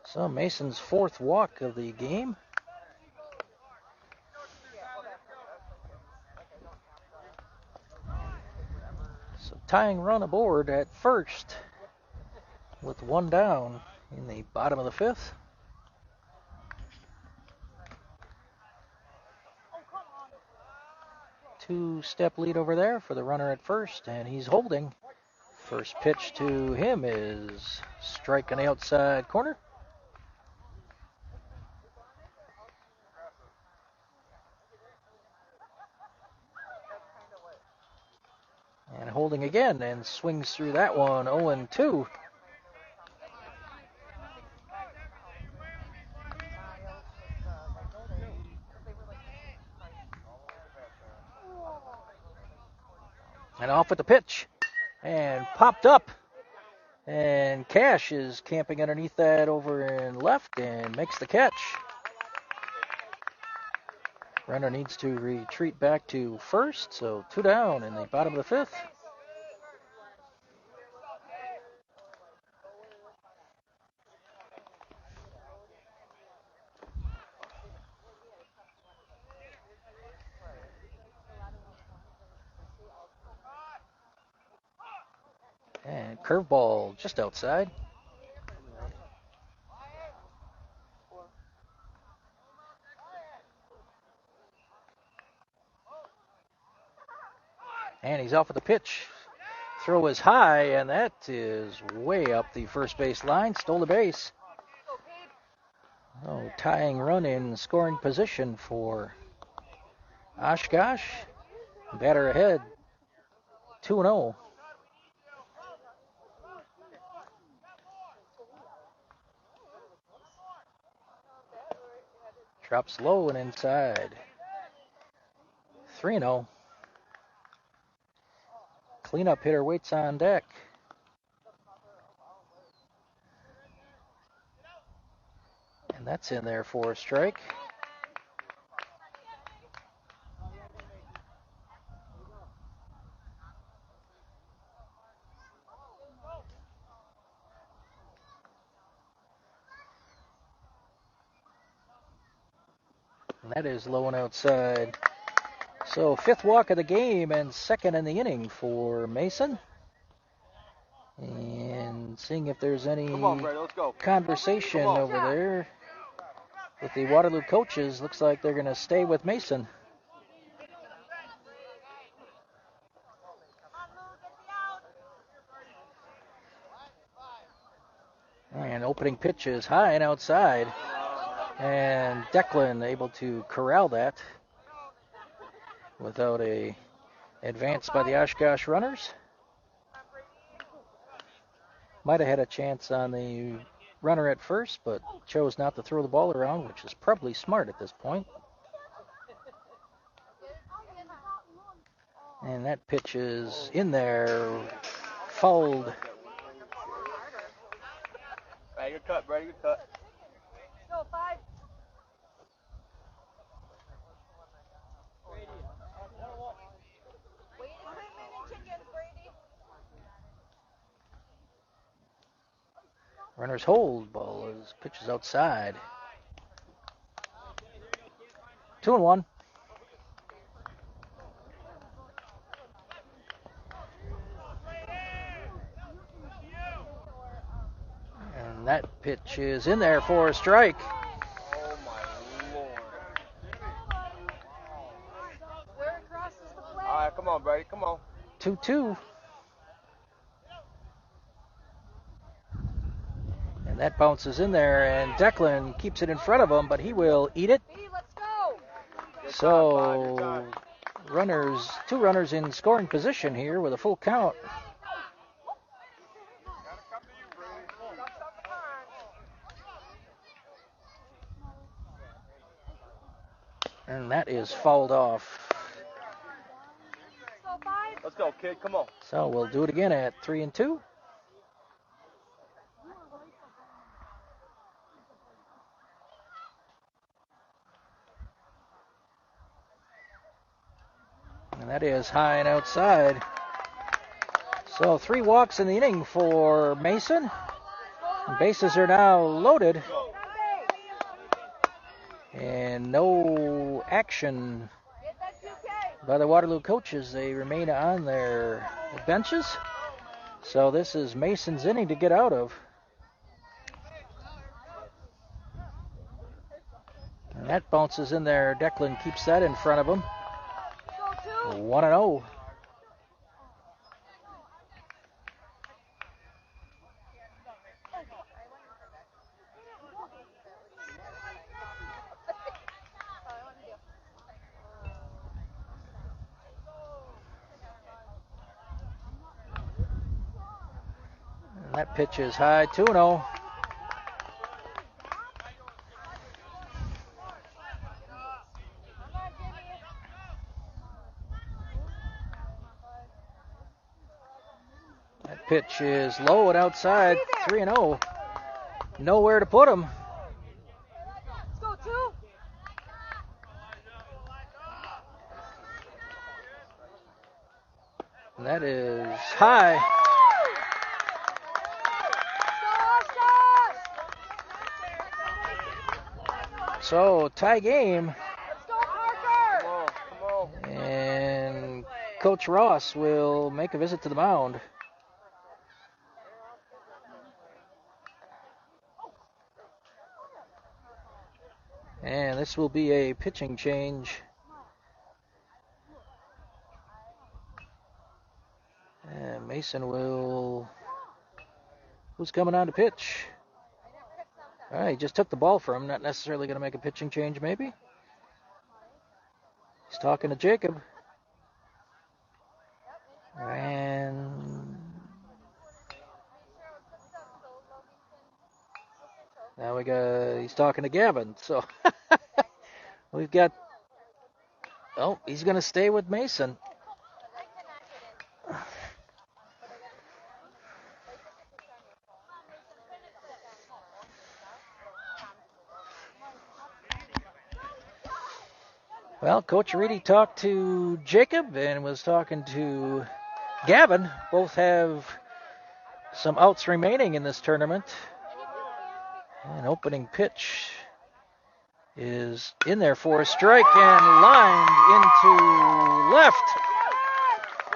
So Mason's 4th walk of the game. So tying run aboard at first with 1 down in the bottom of the 5th. Two-step lead over there for the runner at first, and he's holding. First pitch to him is strike on the outside corner. And holding again and swings through that one, 0-2. And off with the pitch. And popped up. And Cash is camping underneath that over in left and makes the catch. Runner needs to retreat back to first, so 2 down in the bottom of the 5th. And curveball just outside. And he's off with the pitch. Throw is high, and that is way up the first base line. Stole the base. Oh, tying run in scoring position for Oshkosh. Batter ahead, 2-0. Drops low and inside. 3-0. Cleanup hitter waits on deck. And that's in there for a strike. And that is low and outside. So 5th walk of the game and 2nd in the inning for Mason. And seeing if there's any Come on, Brady, let's go. conversation over there with the Waterloo coaches. Looks like they're going to stay with Mason. And opening pitch is high and outside. And Declan able to corral that without a advance by the Oshkosh runners. Might have had a chance on the runner at first, but chose not to throw the ball around, which is probably smart at this point. And that pitch is in there, fouled. Hey, good cut, Brady, good cut. Go, 5. Wait a minute, chickens, Brady. Runners hold, ball is pitches outside. 2-1. And that pitch is in there for a strike. Oh, my Lord. Where it crosses the plate. All right, come on, Brady, come on. 2-2. And that bounces in there, and Declan keeps it in front of him, but he will eat it. B, let's go. So, two runners in scoring position here with a full count. And that is fouled off. Go, 5. Let's go, kid, come on. So we'll do it again at 3-2. And that is high and outside. So 3 walks in the inning for Mason. And bases are now loaded. And no action by the Waterloo coaches. They remain on their benches. So this is Mason's inning to get out of. And that bounces in there. Declan keeps that in front of him. 1-0. And that pitch is high, 2-0. That pitch is low and outside, 3-0. Nowhere to put him. Let's go, 2. And that is high. So tie game. Let's go, Parker. Come on. And Coach Ross will make a visit to the mound. And this will be a pitching change. And Mason will... Who's coming on to pitch? All right, he just took the ball from him. Not necessarily going to make a pitching change, maybe. He's talking to Jacob. And now he's talking to Gavin. So we've got, oh, he's going to stay with Mason. Well, Coach Reedy talked to Jacob and was talking to Gavin. Both have some outs remaining in this tournament. An opening pitch is in there for a strike and lined into left.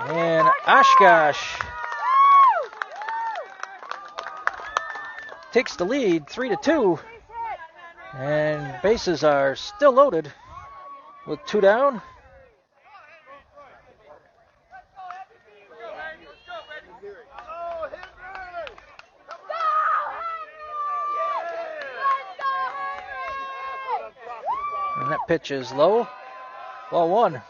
And Oshkosh takes the lead 3-2. And bases are still loaded with 2 down. And that pitch is low. Ball 1.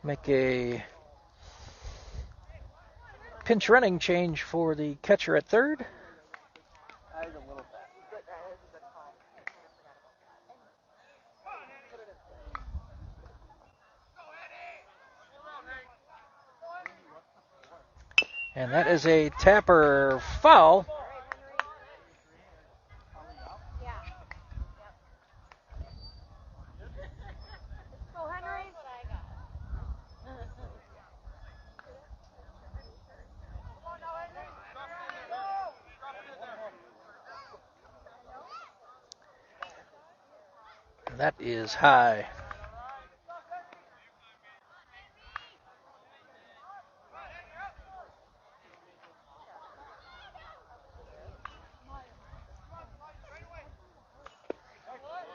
Make a pinch running change for the catcher at third. And that is a Tapper foul. That is high.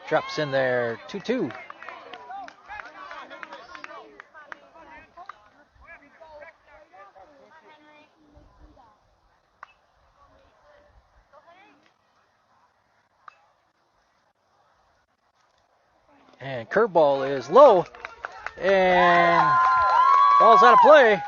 Drops in there, 2-2. And curveball is low. And ball's out of play.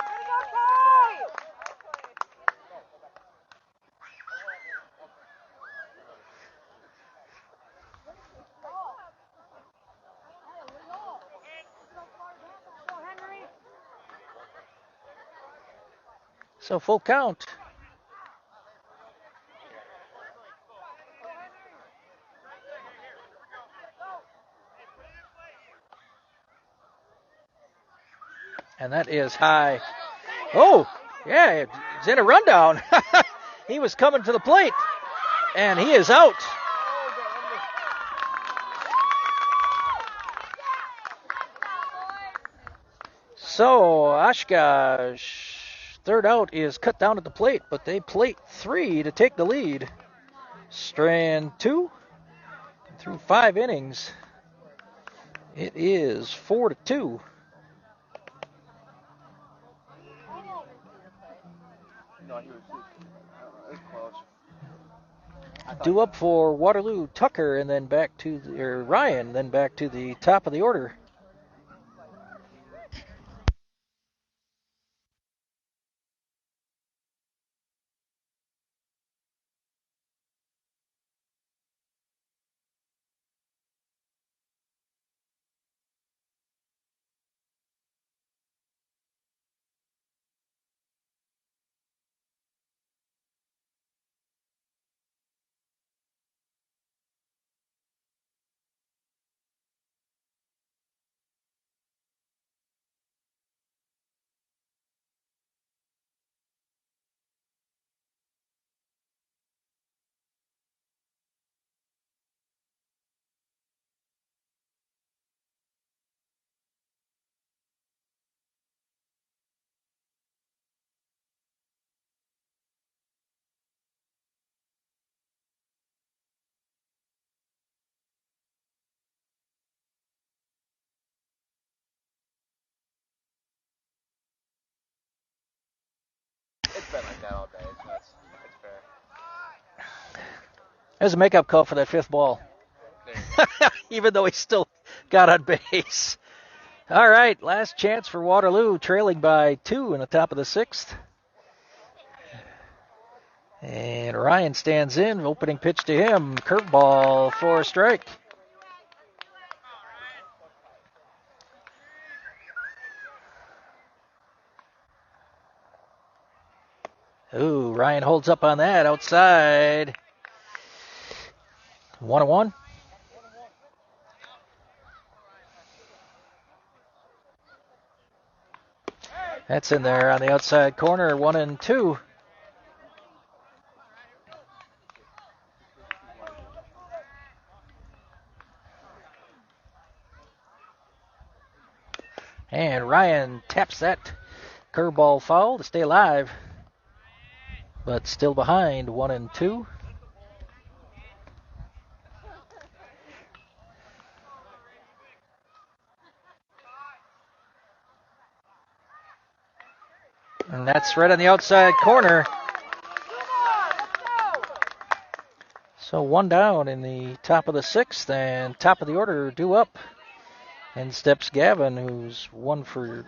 So full count. And that is high. Oh, yeah, he's in a rundown. He was coming to the plate, and he is out. So Oshkosh, third out is cut down at the plate, but they plate 3 to take the lead. Strand 2 through 5 innings. It is 4-2. Due up for Waterloo, Tucker, and then back to Ryan, then back to the top of the order. It's been like that all day, so it's fair. There's a makeup call for that 5th ball. Even though he still got on base. All right, last chance for Waterloo, trailing by 2 in the top of the 6th. And Ryan stands in, opening pitch to him, curveball for a strike. Ooh, Ryan holds up on that outside. 1-1. That's in there on the outside corner, 1-2. And Ryan taps that curveball foul to stay alive, but still behind 1-2. And that's right on the outside corner. So one down in the top of the sixth, and top of the order due up. And steps Gavin, who's 1 for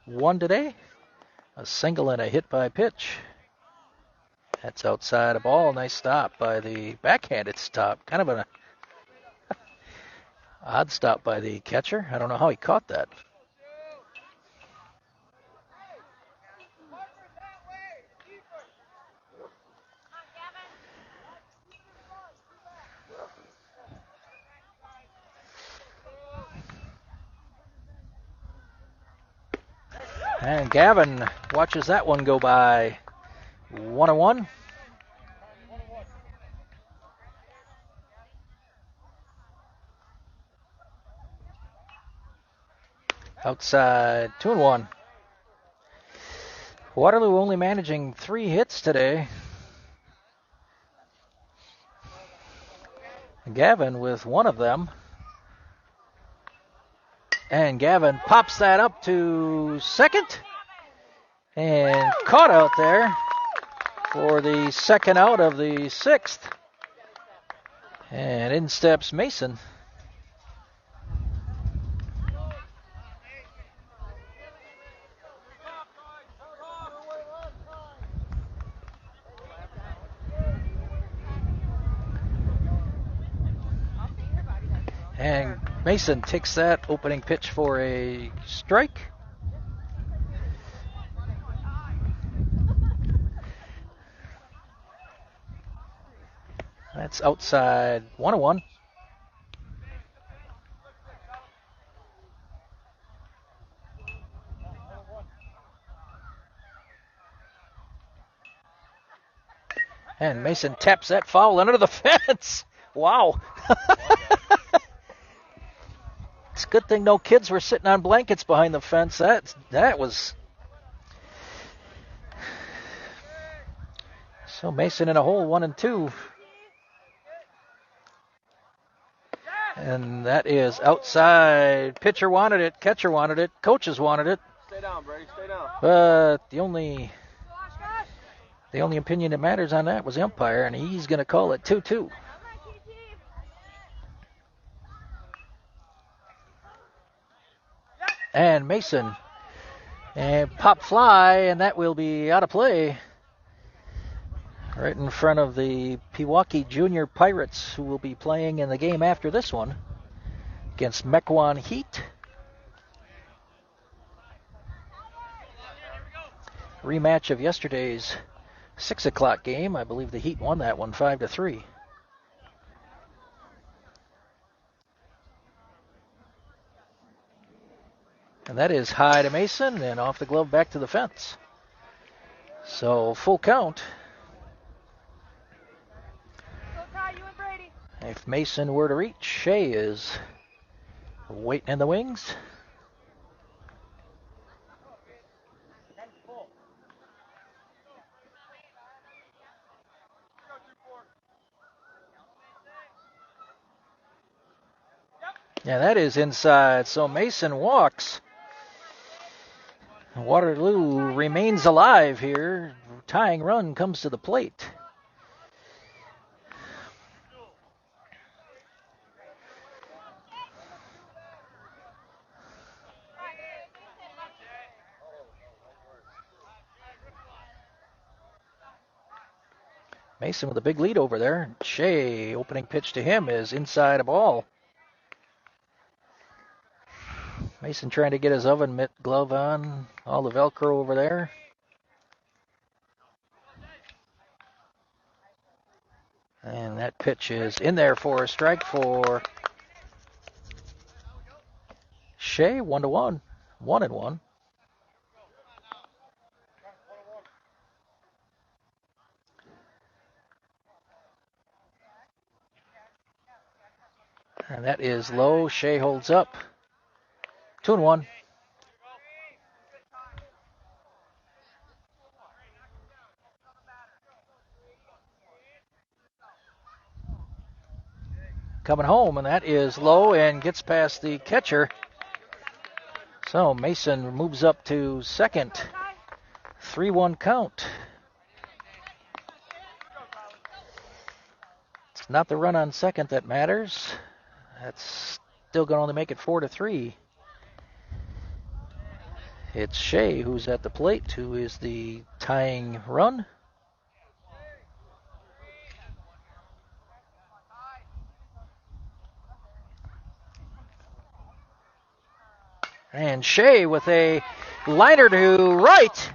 1 today. A single and a hit by pitch. That's outside a ball. Nice stop by the backhanded stop. Kind of an odd stop by the catcher. I don't know how he caught that. And Gavin watches that one go by. 1-1. Outside, 2-1. Waterloo only managing 3 hits today. Gavin with 1 of them. And Gavin pops that up to second. And caught out there for the second out of the 6th. And in steps Mason. And Mason takes that opening pitch for a strike. That's outside 1-1. And Mason taps that foul under the fence. Wow. It's a good thing no kids were sitting on blankets behind the fence. That was... So Mason in a hole, 1-2. And that is outside. Pitcher wanted it. Catcher wanted it. Coaches wanted it. Stay down, Brady. Stay down. But the only opinion that matters on that was the umpire, and he's going to call it 2-2. And Mason. And pop fly, and that will be out of play. Right in front of the Pewaukee Junior Pirates, who will be playing in the game after this one against Mequon Heat. Rematch of yesterday's 6 o'clock game. I believe the Heat won that one 5-3. And that is high to Mason and off the glove back to the fence. So full count. If Mason were to reach, Shea is waiting in the wings. Yeah, that is inside. So Mason walks. Waterloo remains alive here. Tying run comes to the plate. Mason with a big lead over there. Shea, opening pitch to him is inside a ball. Mason trying to get his oven mitt glove on. All the Velcro over there. And that pitch is in there for a strike for Shea. 1-1. 1-1. And that is low. Shea holds up. 2-1. Coming home, and that is low and gets past the catcher. So Mason moves up to second. 3-1 count. It's not the run on second that matters. That's still going to only make it 4-3. It's Shea who's at the plate, who is the tying run. And Shea with a liner to right.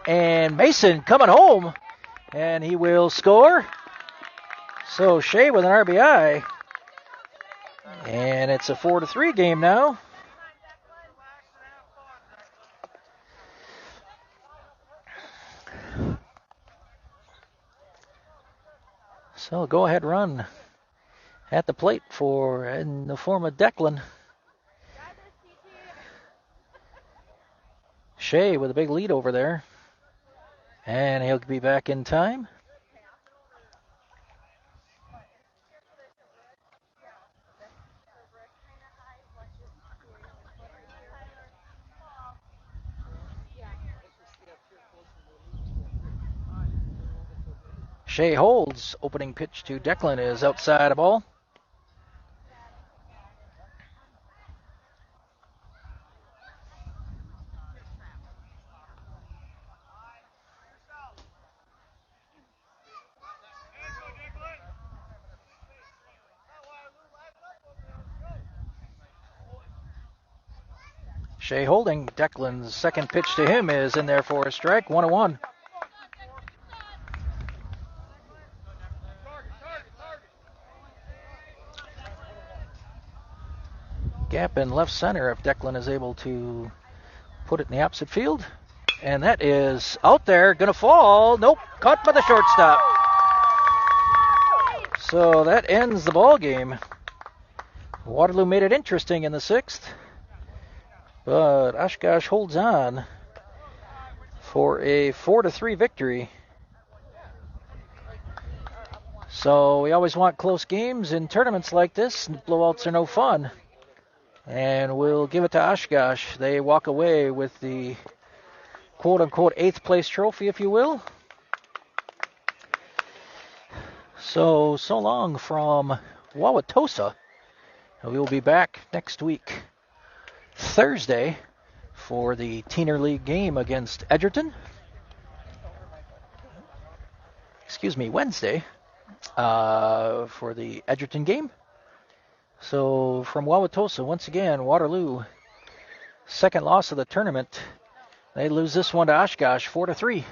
And Mason coming home. And he will score. So Shea with an RBI. And it's a 4-3 game now. So go ahead run at the plate in the form of Declan. Shea with a big lead over there. And he'll be back in time. Shea holds. Opening pitch to Declan is outside a ball. Shea holding. Declan's second pitch to him is in there for a strike. 1-1. Gap in left center if Declan is able to put it in the opposite field. And that is out there. Going to fall. Nope. Caught by the shortstop. So that ends the ball game. Waterloo made it interesting in the sixth. But Oshkosh holds on for a 4-3 victory. So we always want close games in tournaments like this. Blowouts are no fun. And we'll give it to Oshkosh. They walk away with the quote-unquote 8th place trophy, if you will. So long from Wauwatosa. We will be back next week, Thursday, for the Teener League game against Edgerton. Wednesday, for the Edgerton game. So from Wauwatosa, once again, Waterloo, second loss of the tournament. They lose this one to Oshkosh, 4-3.